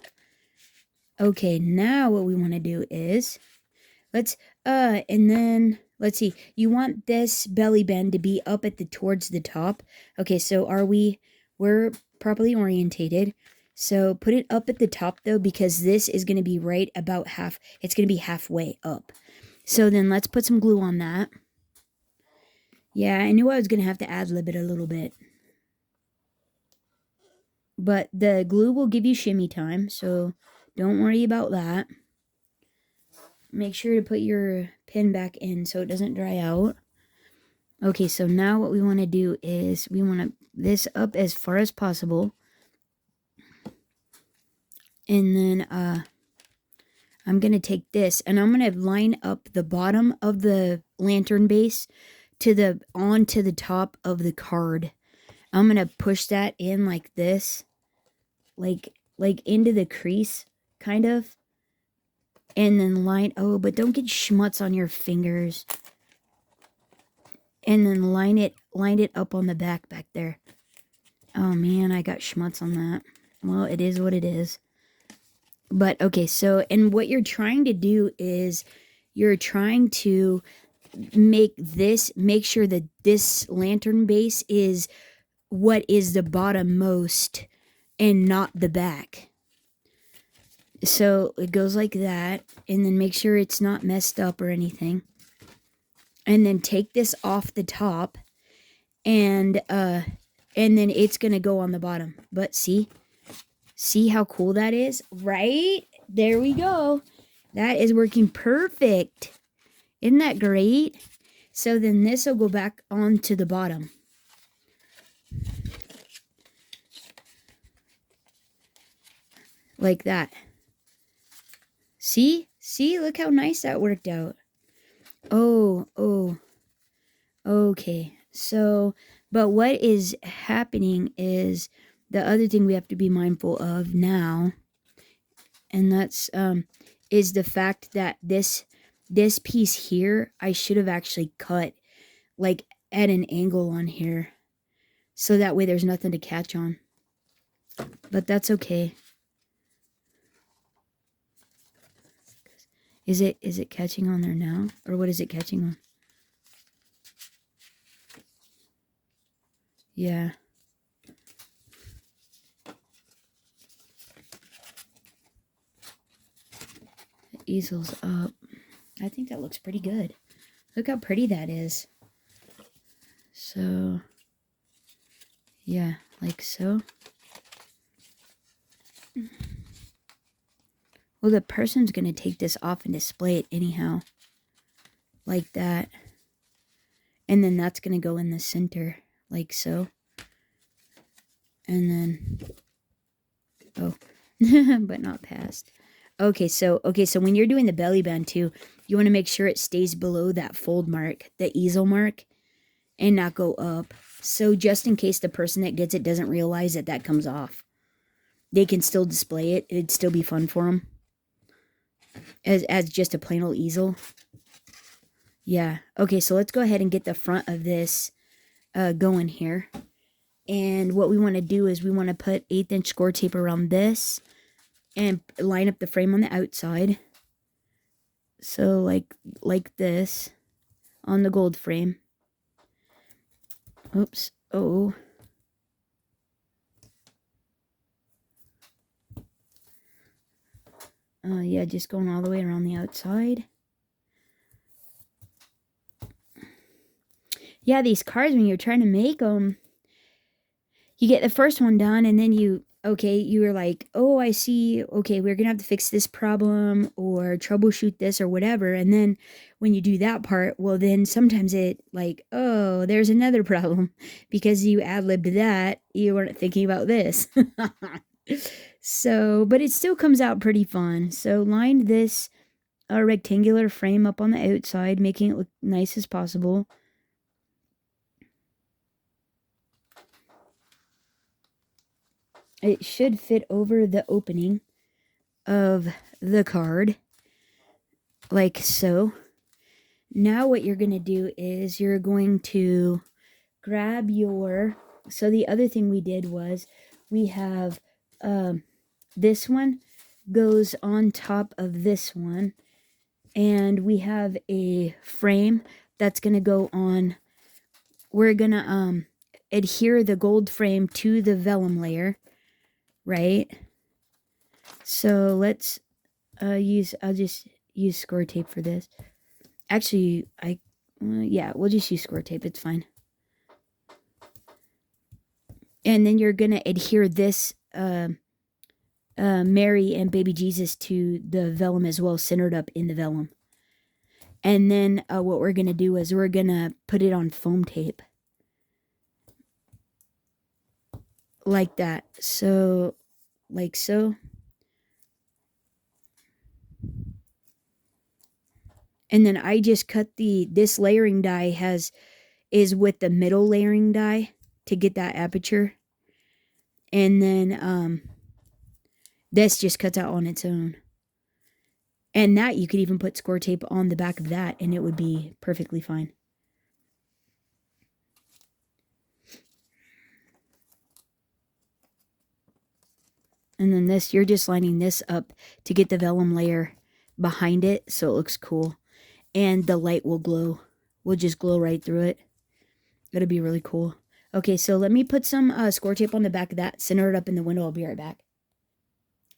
Okay, now what we want to do is, and then, let's see. You want this belly band to be up at towards the top. Okay, so we're properly orientated. So put it up at the top, though, because this is going to be right about it's going to be halfway up. So then let's put some glue on that. Yeah, I knew I was going to have to ad-lib it a little bit. But the glue will give you shimmy time, so don't worry about that. Make sure to put your pin back in so it doesn't dry out. Okay, so now what we want to do is we want to this up as far as possible. And then I'm going to take this and I'm going to line up the bottom of the lantern base onto the top of the card. I'm going to push that in like this. Like into the crease, kind of. And then but don't get schmutz on your fingers. And then line it up on the back there. Oh man, I got schmutz on that. Well, it is what it is. But okay, so, and what you're trying to do is you're trying to make sure that this lantern base is what is the bottom most and not the back. So it goes like that, and then make sure it's not messed up or anything. And then take this off the top, and then it's gonna go on the bottom. But see how cool that is, right? There we go. That is working perfect. Isn't that great? So then this will go back onto the bottom. Like that. See, look how nice that worked out. Oh, okay. So, but what is happening is the other thing we have to be mindful of now, and that's is the fact that this piece here, I should have actually cut like at an angle on here, so that way there's nothing to catch on. But that's okay. Is it catching on there now? Or what is it catching on? Yeah. The easel's up. I think that looks pretty good. Look how pretty that is. So, yeah, like so. Well, the person's going to take this off and display it anyhow. Like that. And then that's going to go in the center. Like so. And then... Oh. But not past. Okay, so when you're doing the belly band too, you want to make sure it stays below that fold mark. The easel mark. And not go up. So just in case the person that gets it doesn't realize that comes off. they can still display it. It'd still be fun for them as just a plain old easel. Yeah. Okay, so let's go ahead and get the front of this going here. And what we want to do is we want to put 1/8" score tape around this and line up the frame on the outside. So like this on the gold frame. Oops. Oh. Yeah, just going all the way around the outside. Yeah, these cards, when you're trying to make them, you get the first one done, and then you were like, oh, I see, okay, we're gonna have to fix this problem or troubleshoot this or whatever. And then when you do that part, well, then sometimes it like, oh, there's another problem because you ad-libbed that, you weren't thinking about this. So, but it still comes out pretty fun. So line this rectangular frame up on the outside, making it look nice as possible. It should fit over the opening of the card, like so. Now what you're going to do is you're going to grab your, so the other thing we did was we have this one goes on top of this one, and we have a frame that's going to go on. We're going to adhere the gold frame to the vellum layer, right? So let's I'll just use score tape for this. Actually, yeah, we'll just use score tape. It's fine. And then you're going to adhere this Mary and baby Jesus to the vellum as well, centered up in the vellum. And then what we're going to do is we're going to put it on foam tape. Like that. So, like so. And then I just cut this layering die is with the middle layering die to get that aperture. And then this just cuts out on its own. And that you could even put score tape on the back of that and it would be perfectly fine. And then this, you're just lining this up to get the vellum layer behind it so it looks cool. And the light will glow. Will just glow right through it. It'll be really cool. Okay, so let me put some score tape on the back of that, center it up in the window. I'll be right back.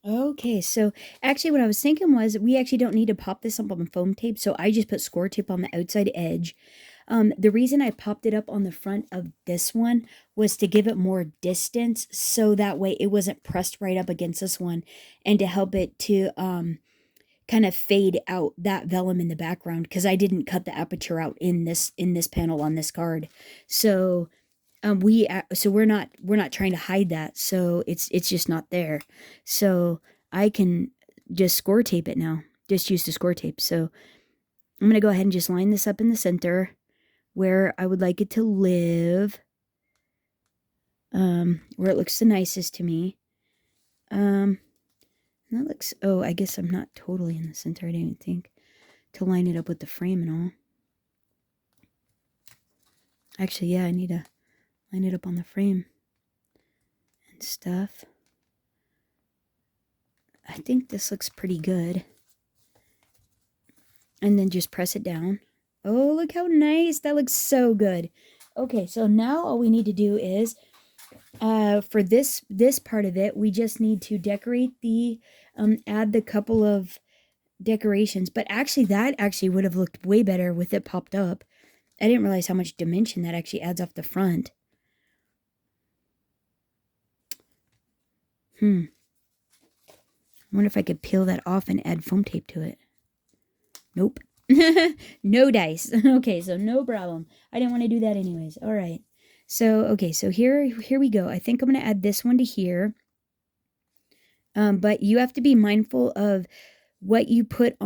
Okay, so actually what I was thinking was we actually don't need to pop this up on foam tape, so I just put score tape on the outside edge. The reason I popped it up on the front of this one was to give it more distance, so that way it wasn't pressed right up against this one, and to help it to kind of fade out that vellum in the background, because I didn't cut the aperture out in this panel on this card. So we're not trying to hide that, so it's just not there. So I can just score tape it now. Just use the score tape. So I'm gonna go ahead and just line this up in the center where I would like it to live, where it looks the nicest to me. That looks, oh, I guess I'm not totally in the center. I didn't even think to line it up with the frame and all. Actually, yeah, I need to line it up on the frame and stuff. I think this looks pretty good. And then just press it down. Oh, look how nice. That looks so good. Okay, so now all we need to do is, for this part of it, we just need to decorate the, add the couple of decorations. But actually, that actually would have looked way better with it popped up. I didn't realize how much dimension that actually adds off the front. I wonder if I could peel that off and add foam tape to it. Nope. No dice. Okay, so no problem. I didn't want to do that anyways. All right. So, okay, so here we go. I think I'm going to add this one to here. But you have to be mindful of what you put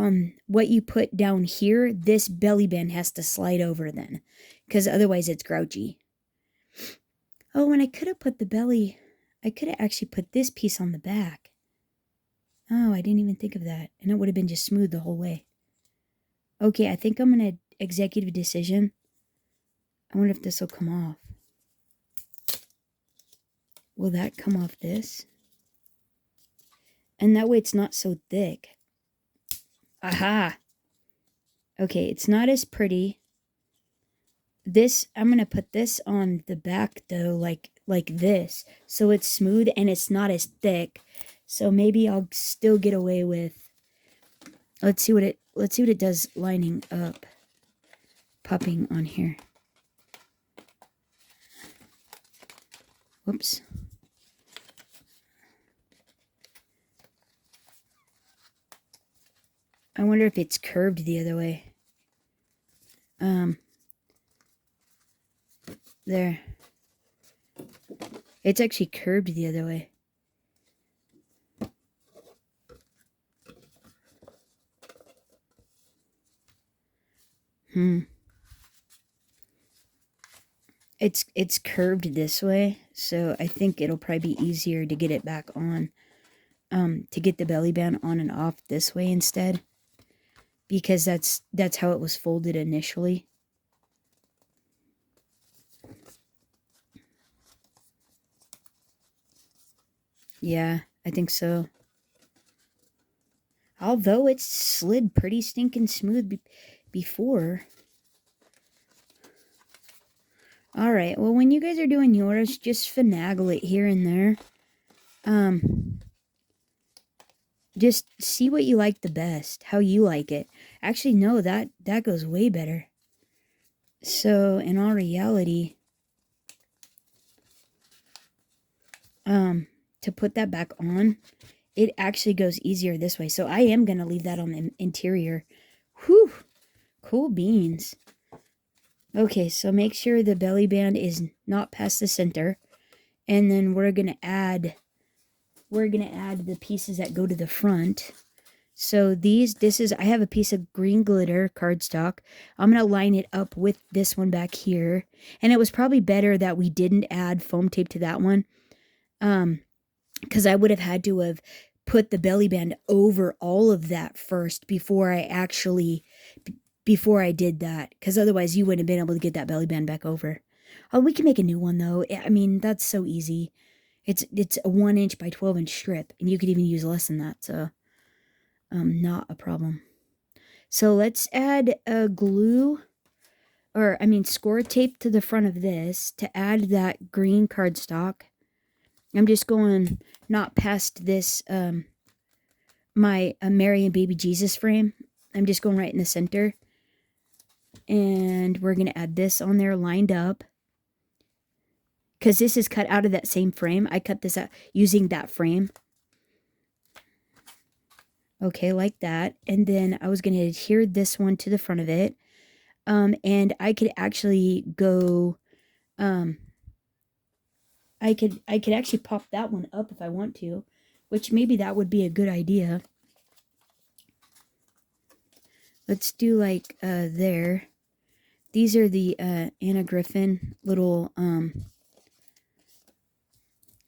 down here. This belly band has to slide over then, because otherwise it's grouchy. Oh, and I could have put the belly. I could have actually put this piece on the back. Oh, I didn't even think of that. And it would have been just smooth the whole way. Okay, I think I'm going to executive decision. I wonder if this will come off. Will that come off this? And that way it's not so thick. Aha! Okay, it's not as pretty. This, I'm going to put this on the back though, like this. So it's smooth and it's not as thick. So maybe I'll still get away with, let's see what it does lining up, popping on here. Whoops. I wonder if it's curved the other way. There. It's actually curved the other way. It's curved this way, so I think it'll probably be easier to get it back on. To get the belly band on and off this way instead. Because that's how it was folded initially. Yeah, I think so. Although it's slid pretty stinking smooth before. Alright, well when you guys are doing yours, just finagle it here and there. Just see what you like the best, how you like it. Actually, no, that goes way better. So, in all reality, to put that back on, it actually goes easier this way. So I am going to leave that on the interior. Whew, cool beans. Okay, so make sure the belly band is not past the center. And then we're going to add the pieces that go to the front. So I have a piece of green glitter cardstock. I'm going to line it up with this one back here. And it was probably better that we didn't add foam tape to that one. Because I would have had to have put the belly band over all of that first before I did that. Because otherwise you wouldn't have been able to get that belly band back over. Oh, we can make a new one though. I mean, that's so easy. It's a 1 inch by 12 inch strip. And you could even use less than that. So, not a problem. So let's add a score tape to the front of this to add that green cardstock. I'm just going not past this, my Mary and Baby Jesus frame. I'm just going right in the center. And we're going to add this on there lined up. Because this is cut out of that same frame. I cut this out using that frame. Okay, like that. And then I was going to adhere this one to the front of it. And I could actually go... I could actually pop that one up if I want to, which maybe that would be a good idea. Let's do like there. These are the Anna Griffin little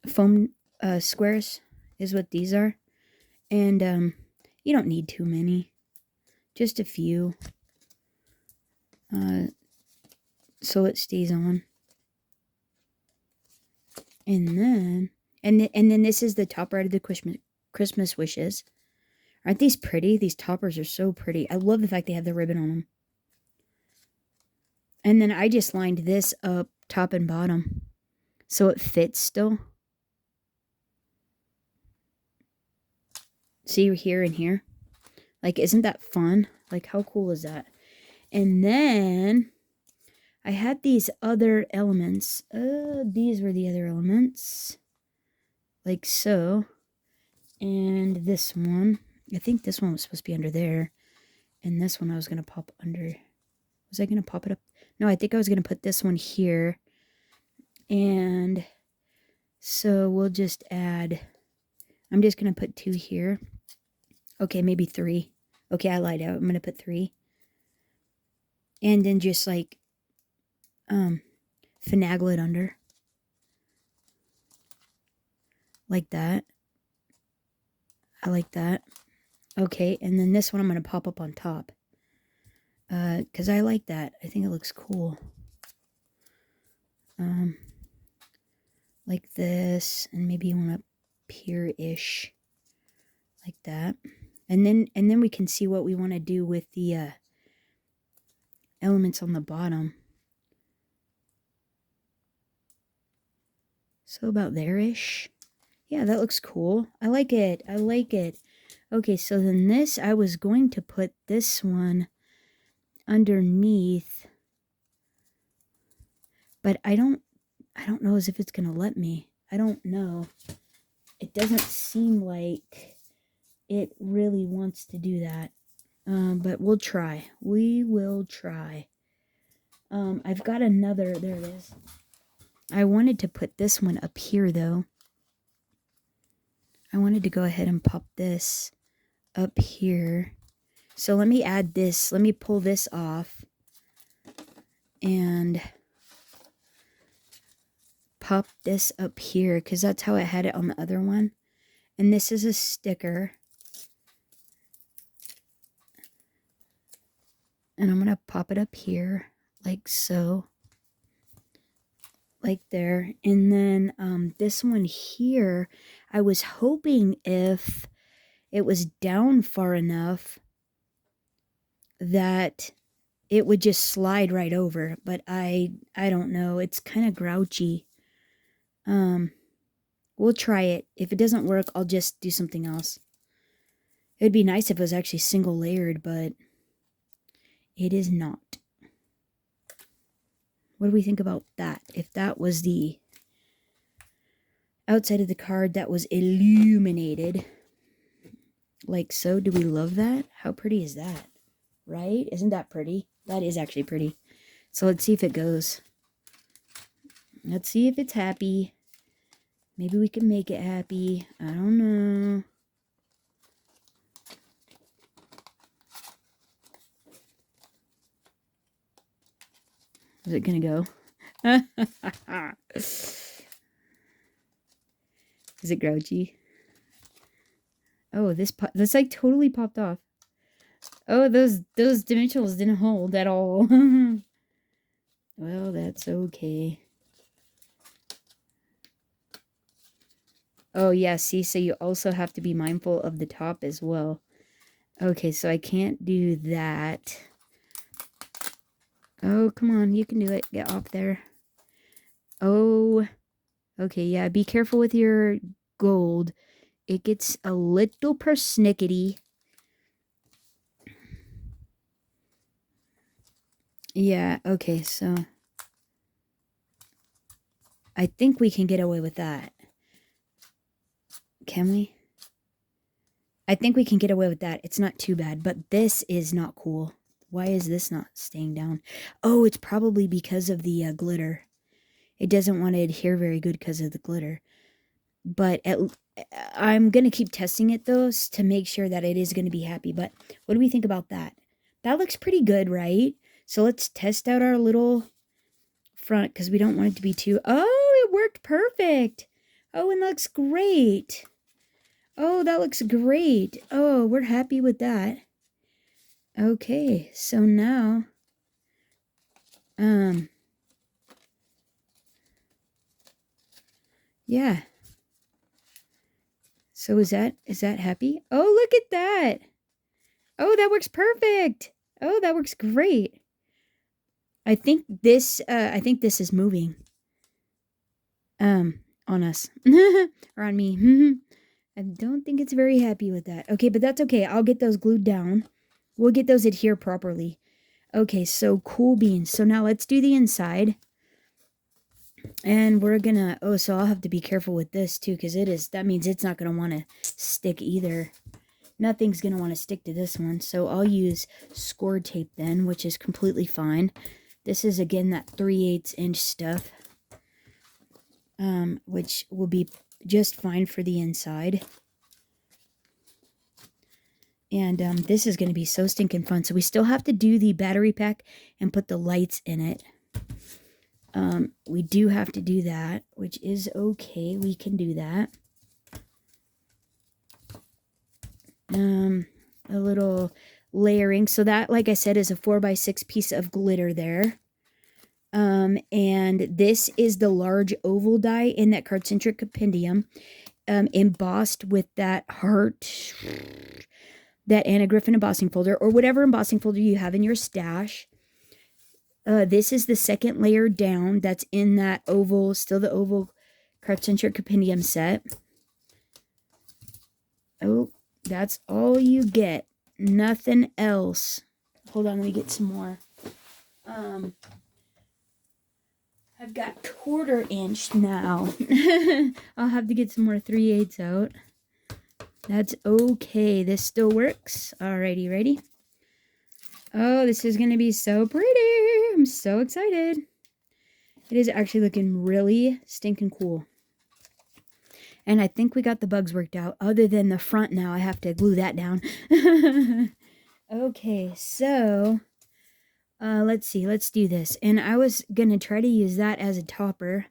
foam squares is what these are. And you don't need too many. Just a few. So it stays on. And then this is the top right of the Christmas wishes. Aren't these pretty? These toppers are so pretty. I love the fact they have the ribbon on them. And then I just lined this up top and bottom so it fits still. See here and here? Like, isn't that fun? Like, how cool is that? And then I had these other elements. These were the other elements. Like so. And this one. I think this one was supposed to be under there. And this one I was going to pop under. Was I going to pop it up? No, I think I was going to put this one here. And so we'll just add... I'm just going to put 2 here. Okay, maybe 3. Okay, I lied out. I'm going to put 3. And then just like... finagle it under. like that. I like that. Okay, and then this one I'm going to pop up on top. Because I like that. I think it looks cool. Like this, and maybe you want a peer-ish. Like that. And then we can see what we want to do with the elements on the bottom. So about there-ish. Yeah, that looks cool. I like it. I like it. Okay, so then this, I was going to put this one underneath. But I don't know as if it's going to let me. I don't know. It doesn't seem like it really wants to do that. But we'll try. We will try. I've got another, there it is. I wanted to put this one up here though. I wanted to go ahead and pop this up here. So let me add this. Let me pull this off. And pop this up here because that's how I had it on the other one. And this is a sticker. And I'm going to pop it up here like so. Like there. And then this one here, I was hoping if it was down far enough that it would just slide right over. But I don't know. It's kind of grouchy. We'll try it. If it doesn't work, I'll just do something else. It'd be nice if it was actually single layered, but it is not. What do we think about that? If that was the outside of the card that was illuminated, like so, do we love that? How pretty is that? Right? Isn't that pretty? That is actually pretty. So let's see if it goes. Let's see if it's happy. Maybe we can make it happy. I don't know. Is it gonna go? Is it grouchy? Oh, this like totally popped off. Oh, those dimensionals didn't hold at all. Well, that's okay. Oh, yeah, see, so you also have to be mindful of the top as well. Okay, so I can't do that. Oh, come on, you can do it. Get off there. Oh, okay, yeah, be careful with your gold. It gets a little persnickety. Yeah, okay, so I think we can get away with that. Can we? I think we can get away with that. It's not too bad, but this is not cool. Why is this not staying down? Oh, it's probably because of the glitter. It doesn't want to adhere very good because of the glitter. But I'm going to keep testing it, though, to make sure that it is going to be happy. But what do we think about that? That looks pretty good, right? So let's test out our little front because we don't want it to be too... Oh, it worked perfect. Oh, and looks great. Oh, that looks great. Oh, we're happy with that. Okay, so now... Yeah. So is that happy? Oh, look at that. Oh, that works perfect. Oh, that works great. I think this is moving. On us. Or on me. I don't think it's very happy with that. Okay, but that's okay. I'll get those glued down. We'll get those adhere properly. Okay, so cool beans. So now let's do the inside. And we're gonna, oh, so I'll have to be careful with this too, because that means it's not gonna want to stick either. Nothing's gonna want to stick to this one. So I'll use score tape then, which is completely fine. This is again that 3/8 inch stuff. Which will be just fine for the inside. And this is going to be so stinking fun. So we still have to do the battery pack and put the lights in it. We do have to do that, which is okay. We can do that. a little layering. So that, like I said, is a 4x6 piece of glitter there. And this is the large oval die in that card-centric compendium, embossed with that heart, that Anna Griffin embossing folder, or whatever embossing folder you have in your stash. This is the second layer down that's in that oval, still the oval card-centric compendium set. Oh, that's all you get. Nothing else. Hold on, let me get some more. I've got 1/4 inch now. I'll have to get some more 3/8 out. That's okay. This still works. Alrighty, ready? Oh, this is going to be so pretty. I'm so excited. It is actually looking really stinking cool. And I think we got the bugs worked out. Other than the front now, I have to glue that down. Okay, so let's see. Let's do this. And I was going to try to use that as a topper.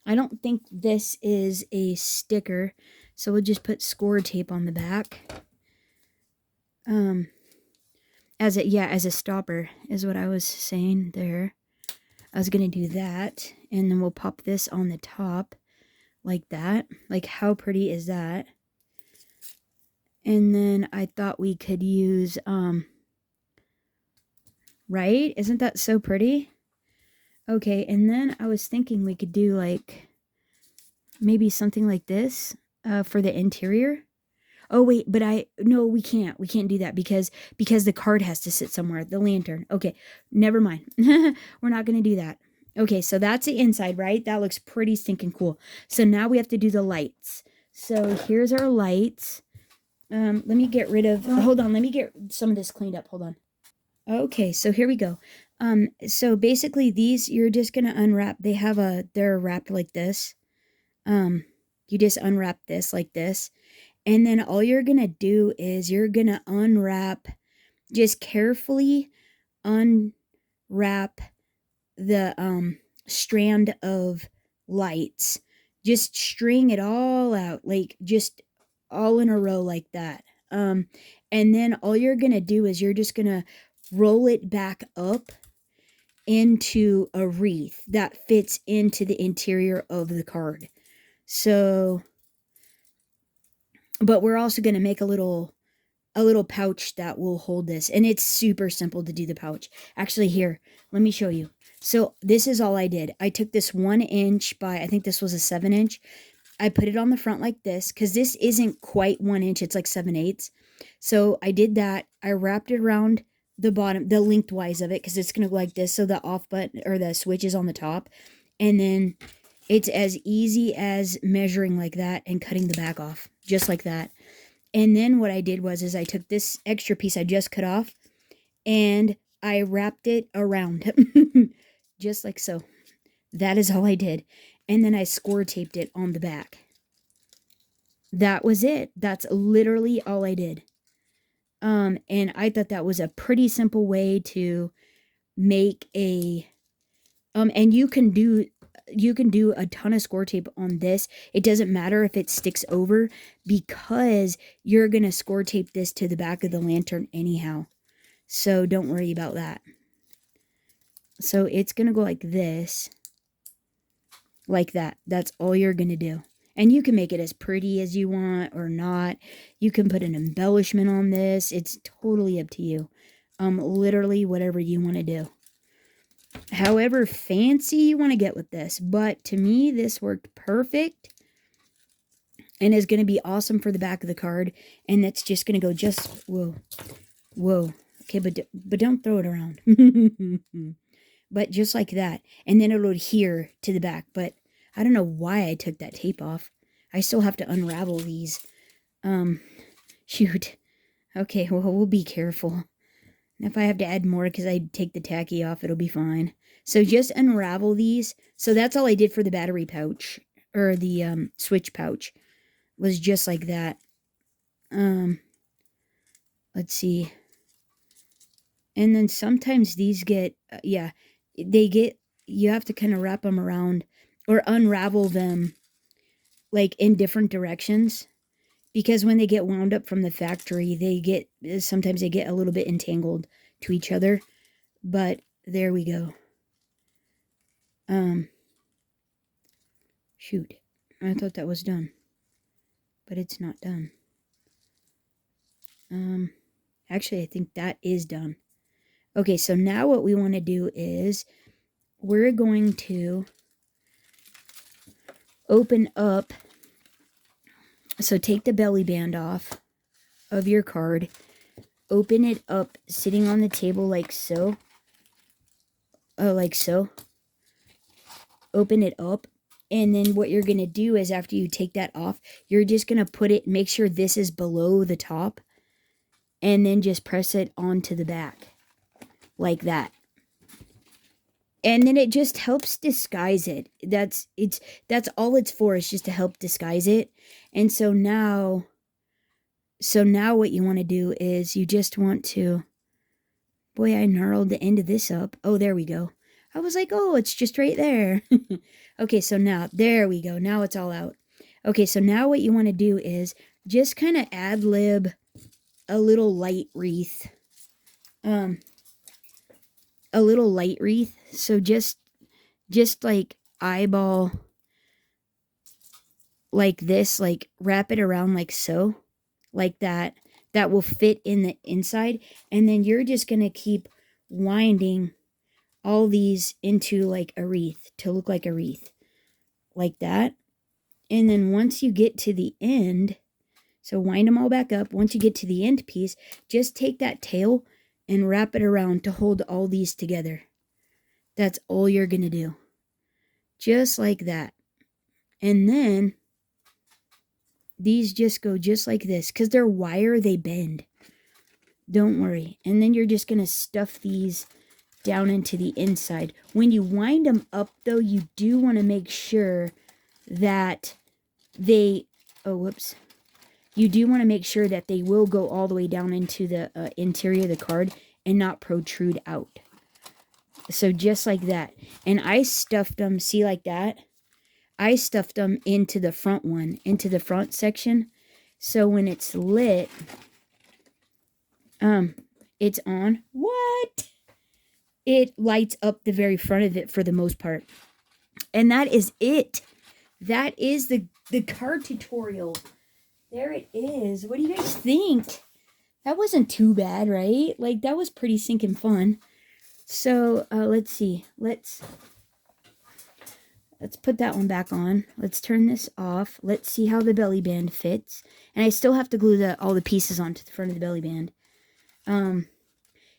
I don't think this is a sticker, so we'll just put score tape on the back. As a stopper is what I was saying there. I was going to do that, and then we'll pop this on the top like that. Like, how pretty is that? And then I thought we could use, right? Isn't that so pretty? Okay, and then I was thinking we could do, like, maybe something like this for the interior. Oh, wait, but no, we can't. We can't do that because the card has to sit somewhere, the lantern. Okay, never mind. We're not going to do that. Okay, so that's the inside, right? That looks pretty stinking cool. So now we have to do the lights. So here's our lights. Let me get rid of, hold on, let me get some of this cleaned up. Hold on. Okay, so here we go. So basically these, you're just going to unwrap. They're wrapped like this. You just unwrap this like this. And then all you're going to do is you're going to unwrap, just carefully unwrap the strand of lights. Just string it all out, like just all in a row like that. And then all you're going to do is you're just going to roll it back up into a wreath that fits into the interior of the card. So, but we're also going to make a little pouch that will hold this, and it's super simple to do the pouch. Actually, here, let me show you. So this is all I did. I took this 1 inch by, I think this was a 7 inch. I put it on the front like this, because this isn't quite 1 inch, it's like 7/8. So I did that. I wrapped it around the bottom, the lengthwise of it, because it's going to go like this, so the off button, or the switch is on the top. And then it's as easy as measuring like that and cutting the back off, just like that. And then what I did was I took this extra piece I just cut off and I wrapped it around just like so. That is all I did. And then I score taped it on the back. That was it. That's literally all I did. And I thought that was a pretty simple way to make a, and you can do a ton of score tape on this. It doesn't matter if it sticks over, because you're going to score tape this to the back of the lantern anyhow. So don't worry about that. So it's going to go like this. Like that. That's all you're going to do. And you can make it as pretty as you want or not. You can put an embellishment on this. It's totally up to you. Literally whatever you want to do. However fancy you want to get with this. But to me, this worked perfect. And is going to be awesome for the back of the card. And it's just going to go just, whoa. Okay, but don't throw it around. But just like that. And then it'll adhere to the back. But I don't know why I took that tape off. I still have to unravel these. Shoot. Okay, well, we'll be careful. If I have to add more because I take the tacky off, it'll be fine. So just unravel these. So that's all I did for the battery pouch. Or the switch pouch. Was just like that. Let's see. And then sometimes these get, you have to kind of wrap them around or unravel them like in different directions, because when they get wound up from the factory, sometimes they get a little bit entangled to each other. But there we go. Shoot. I thought that was done. But it's not done. Actually, I think that is done. Okay, so now what we want to do is we're going to open up. So take the belly band off of your card. Open it up sitting on the table like so. Like so. Open it up. And then what you're going to do is after you take that off, you're just going to put it, make sure this is below the top. And then just press it onto the back. Like that. And then it just helps disguise it. That's all it's for, is just to help disguise it. And so now what you want to do is you just want to, boy, I gnarled the end of this up. Oh, there we go. I was like, oh, it's just right there. Okay, so now, there we go. Now it's all out. Okay, so now what you want to do is just kind of ad-lib a little light wreath. A little light wreath. So just like eyeball like this, like wrap it around like so, like that. That will fit in the inside. And then you're just going to keep winding all these into like a wreath, to look like a wreath, like that. And then once you get to the end, so wind them all back up. Once you get to the end piece, just take that tail and wrap it around to hold all these together. That's all you're going to do. Just like that. And then these just go just like this. Because they're wire, they bend. Don't worry. And then you're just going to stuff these down into the inside. When you wind them up, though, you do want to make sure that they... Oh, whoops. You do want to make sure that they will go all the way down into the interior of the card and not protrude out. So just like that. And I stuffed them, see, like that? I stuffed them into the front one, into the front section. So when it's lit, it's on. What? It lights up the very front of it for the most part. And that is it. That is the card tutorial. There it is. What do you guys think? That wasn't too bad, right? Like, that was pretty sinking fun. So, let's see. Let's put that one back on. Let's turn this off. Let's see how the belly band fits. And I still have to glue all the pieces onto the front of the belly band.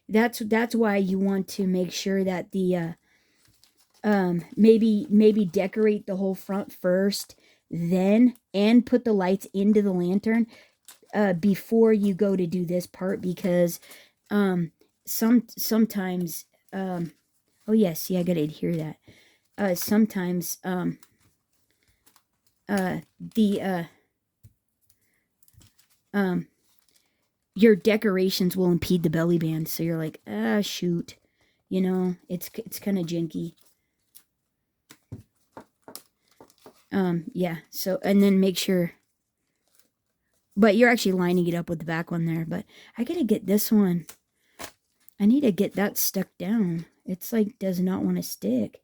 That's why you want to make sure that the maybe decorate the whole front first, then and put the lights into the lantern before you go to do this part, because sometimes oh yes, see, I gotta adhere that. Sometimes your decorations will impede the belly band, so you're like, shoot, you know, it's kind of janky. Yeah, so, and then make sure, but you're actually lining it up with the back one there, but I gotta get this one. I need to get that stuck down. It's like, does not want to stick.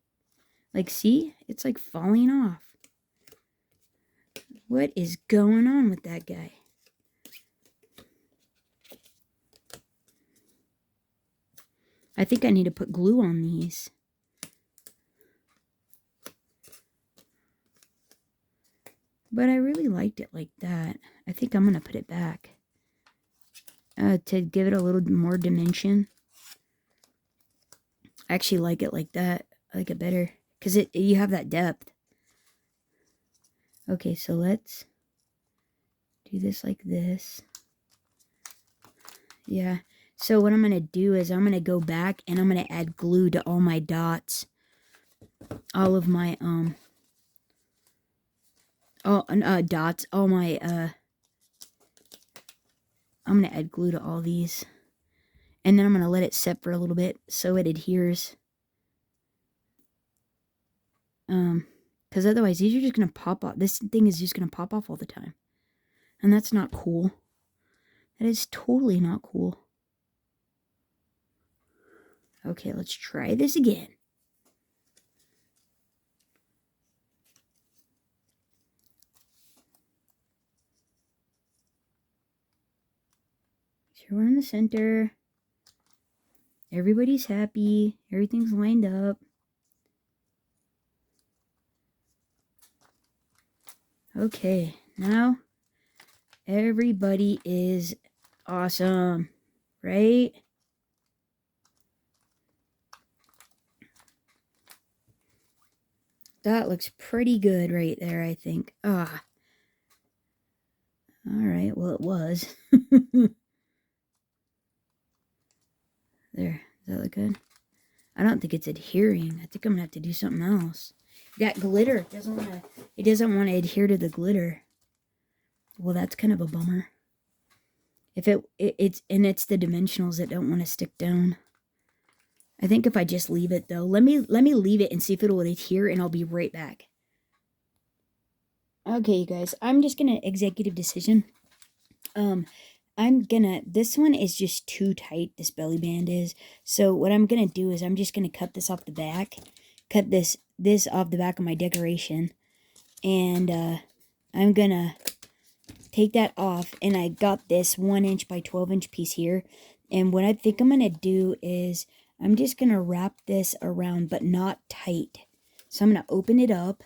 Like, see? It's like falling off. What is going on with that guy? I think I need to put glue on these. But I really liked it like that. I think I'm going to put it back. To give it a little more dimension. I actually like it like that. I like it better. Because you have that depth. Okay, so let's do this like this. Yeah. So what I'm going to do is I'm going to go back and I'm going to add glue to all my dots. All of my, dots. All my, I'm going to add glue to all these. And then I'm going to let it set for a little bit so it adheres. Because otherwise these are just going to pop off. This thing is just going to pop off all the time. And that's not cool. That is totally not cool. Okay, let's try this again. Sure, we're in the center. Everybody's happy. Everything's lined up. Okay, now everybody is awesome, right? That looks pretty good right there, I think. Ah. Alright, well, it was. There, does that look good? I don't think it's adhering. I think I'm gonna have to do something else. That glitter doesn't want to. It doesn't want to adhere to the glitter. Well, that's kind of a bummer. If it's the dimensionals that don't want to stick down. I think if I just leave it though, let me leave it and see if it'll adhere, and I'll be right back. Okay, you guys, I'm just gonna executive decision. This one is just too tight, this belly band is. So what I'm gonna do is I'm just gonna cut this off the back. Cut this off the back of my decoration. And I'm gonna take that off. And I got this 1 inch by 12 inch piece here. And what I think I'm gonna do is I'm just gonna wrap this around, but not tight. So I'm gonna open it up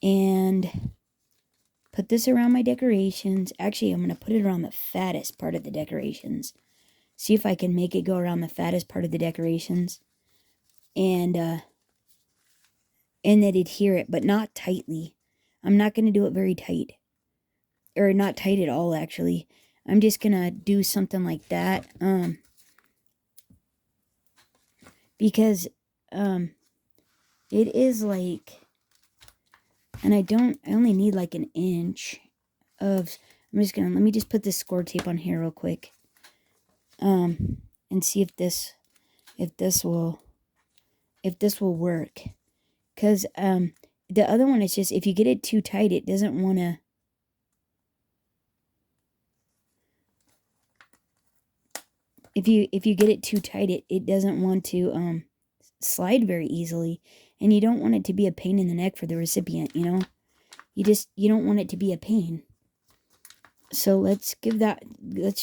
and put this around my decorations. Actually, I'm going to put it around the fattest part of the decorations. See if I can make it go around the fattest part of the decorations. And then adhere it, but not tightly. I'm not going to do it very tight. Or not tight at all, actually. I'm just going to do something like that. Because it is like... And I only need like an inch of, let me just put this score tape on here real quick. And see if this will work. Cause, the other one is just, if you get it too tight, it doesn't want to, if you get it too tight, it doesn't want to, slide very easily. And you don't want it to be a pain in the neck for the recipient, you know? You don't want it to be a pain. So let's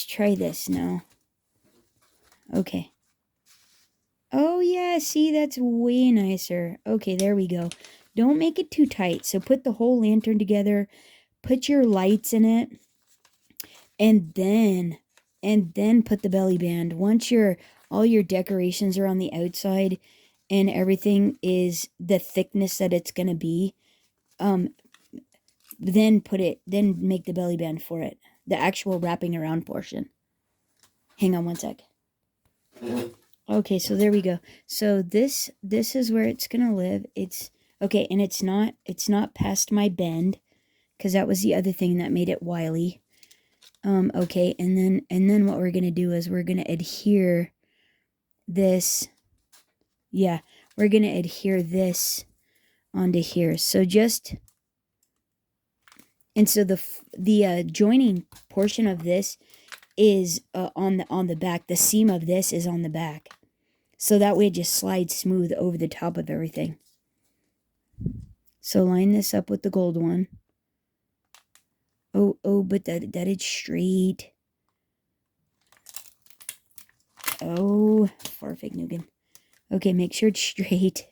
try this now. Okay. Oh yeah, see, that's way nicer. Okay, there we go. Don't make it too tight. So put the whole lantern together, put your lights in it, and then put the belly band. Once all your decorations are on the outside, and everything is the thickness that it's gonna be, then make the belly band for it. The actual wrapping around portion. Hang on one sec. Okay, so there we go. So this is where it's gonna live. It's okay, and it's not past my bend, because that was the other thing that made it wily. Okay, and then what we're gonna do is we're gonna adhere this. Yeah, we're going to adhere this onto here. So and so the joining portion of this is on the back. The seam of this is on the back. So that way it just slides smooth over the top of everything. So line this up with the gold one. Oh, but that is straight. Oh, farfig nougat. Okay, make sure it's straight.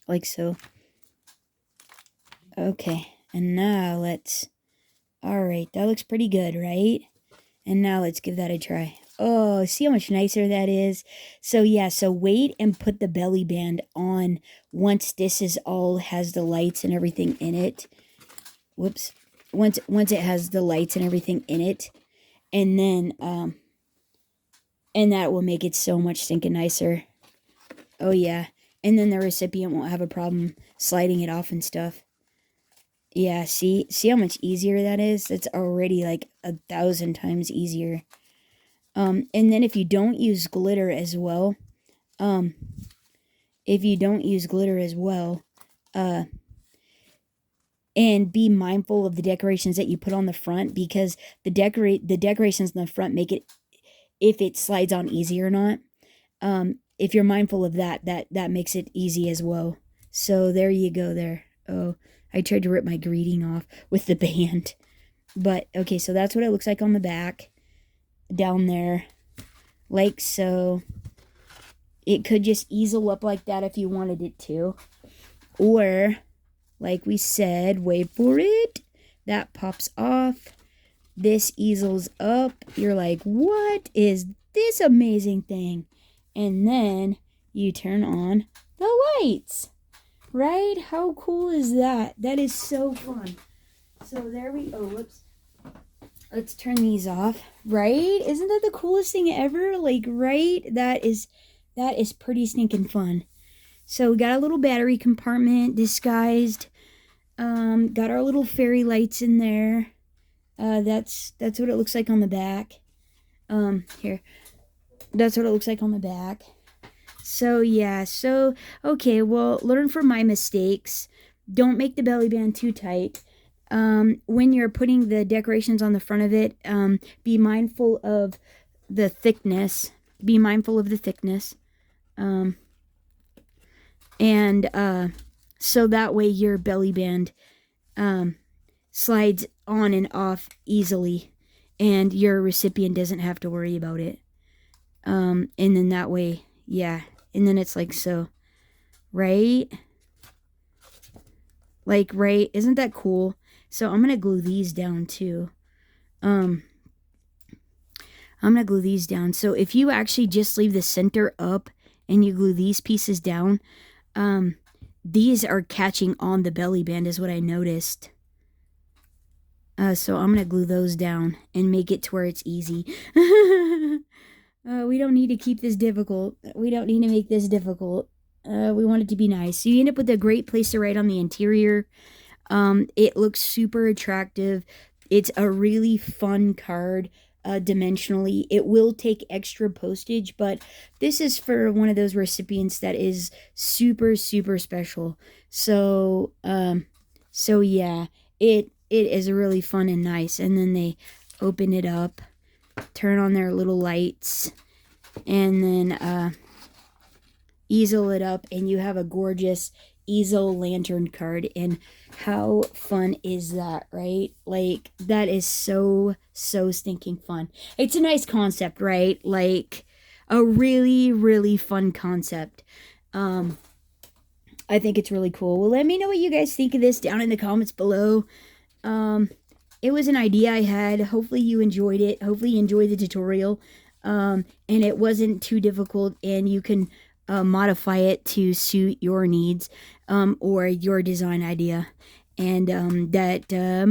Like so. Okay, and now alright, that looks pretty good, right? And now let's give that a try. Oh, see how much nicer that is? So yeah, so wait and put the belly band on once this has the lights and everything in it. Whoops. Once it has the lights and everything in it, and then and that will make it so much stinking nicer. Oh yeah, and then the recipient won't have a problem sliding it off and stuff. Yeah, see how much easier that is? That's already like 1,000 times easier. And then if you don't use glitter as well, if you don't use glitter as well. And be mindful of the decorations that you put on the front, because the decorations on the front make it, if it slides on easy or not. If you're mindful of that makes it easy as well. So there you go there. Oh, I tried to rip my greeting off with the band. But okay, so that's what it looks like on the back. Down there. Like so. It could just easel up like that if you wanted it to. Or, like we said, wait for it. That pops off. This easels up. You're like, what is this amazing thing? And then you turn on the lights. Right? How cool is that? That is so fun. So there we go. Whoops. Let's turn these off. Right? Isn't that the coolest thing ever? Like, right? That is pretty stinking fun. So we got a little battery compartment disguised. Got our little fairy lights in there. That's what it looks like on the back. Here. That's what it looks like on the back. So yeah, okay, well, learn from my mistakes. Don't make the belly band too tight. When you're putting the decorations on the front of it, be mindful of the thickness. Be mindful of the thickness. So that way your belly band slides on and off easily, and your recipient doesn't have to worry about it. And then that way, yeah, and then it's like so, right? Like, right? Isn't that cool? So I'm gonna glue these down too. I'm gonna glue these down. So if you actually just leave the center up and you glue these pieces down, these are catching on the belly band is what I noticed. So I'm going to glue those down and make it to where it's easy. We don't need to keep this difficult. We don't need to make this difficult. We want it to be nice. So you end up with a great place to write on the interior. It looks super attractive. It's a really fun card. Dimensionally, it will take extra postage, but this is for one of those recipients that is super special. So yeah, it is really fun and nice. And then they open it up, turn on their little lights, and then easel it up, and you have a gorgeous easel lantern card. And how fun is that, right? Like, that is so stinking fun. It's a nice concept, right? Like, a really fun concept. I think it's really cool. Well, let me know what you guys think of this down in the comments below. It was an idea I had. Hopefully you enjoyed it. Hopefully you enjoyed the tutorial. And it wasn't too difficult, and you can modify it to suit your needs, or your design idea. And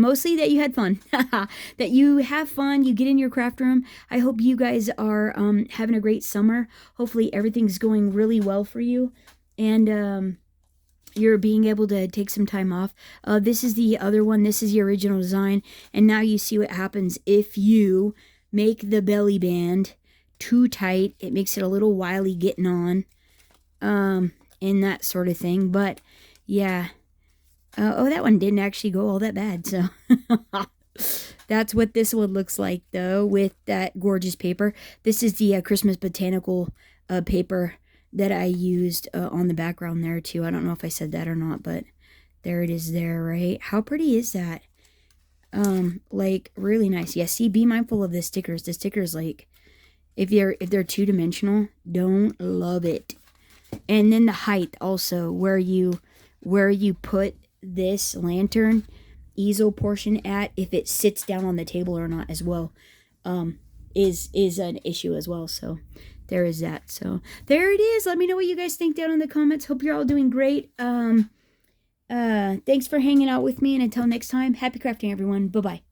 mostly that you had fun. That you have fun, you get in your craft room. I hope you guys are having a great summer. Hopefully everything's going really well for you, and you're being able to take some time off. This is the other one. This is the original design, and now you see what happens if you make the belly band too tight. It makes it a little wily getting on, and that sort of thing. But yeah, oh, that one didn't actually go all that bad. So that's what this one looks like, though, with that gorgeous paper. This is the Christmas botanical paper that I used on the background there too. I don't know if I said that or not, but there it is there, right? How pretty is that? Like, really nice. Yeah, see, be mindful of the stickers. The stickers, like, if they're two-dimensional, don't love it. And then the height also, where you put this lantern easel portion at, if it sits down on the table or not as well, is an issue as well. So there is that. So there it is. Let me know what you guys think down in the comments. Hope you're all doing great. Thanks for hanging out with me, and until next time, happy crafting, everyone. Bye-bye.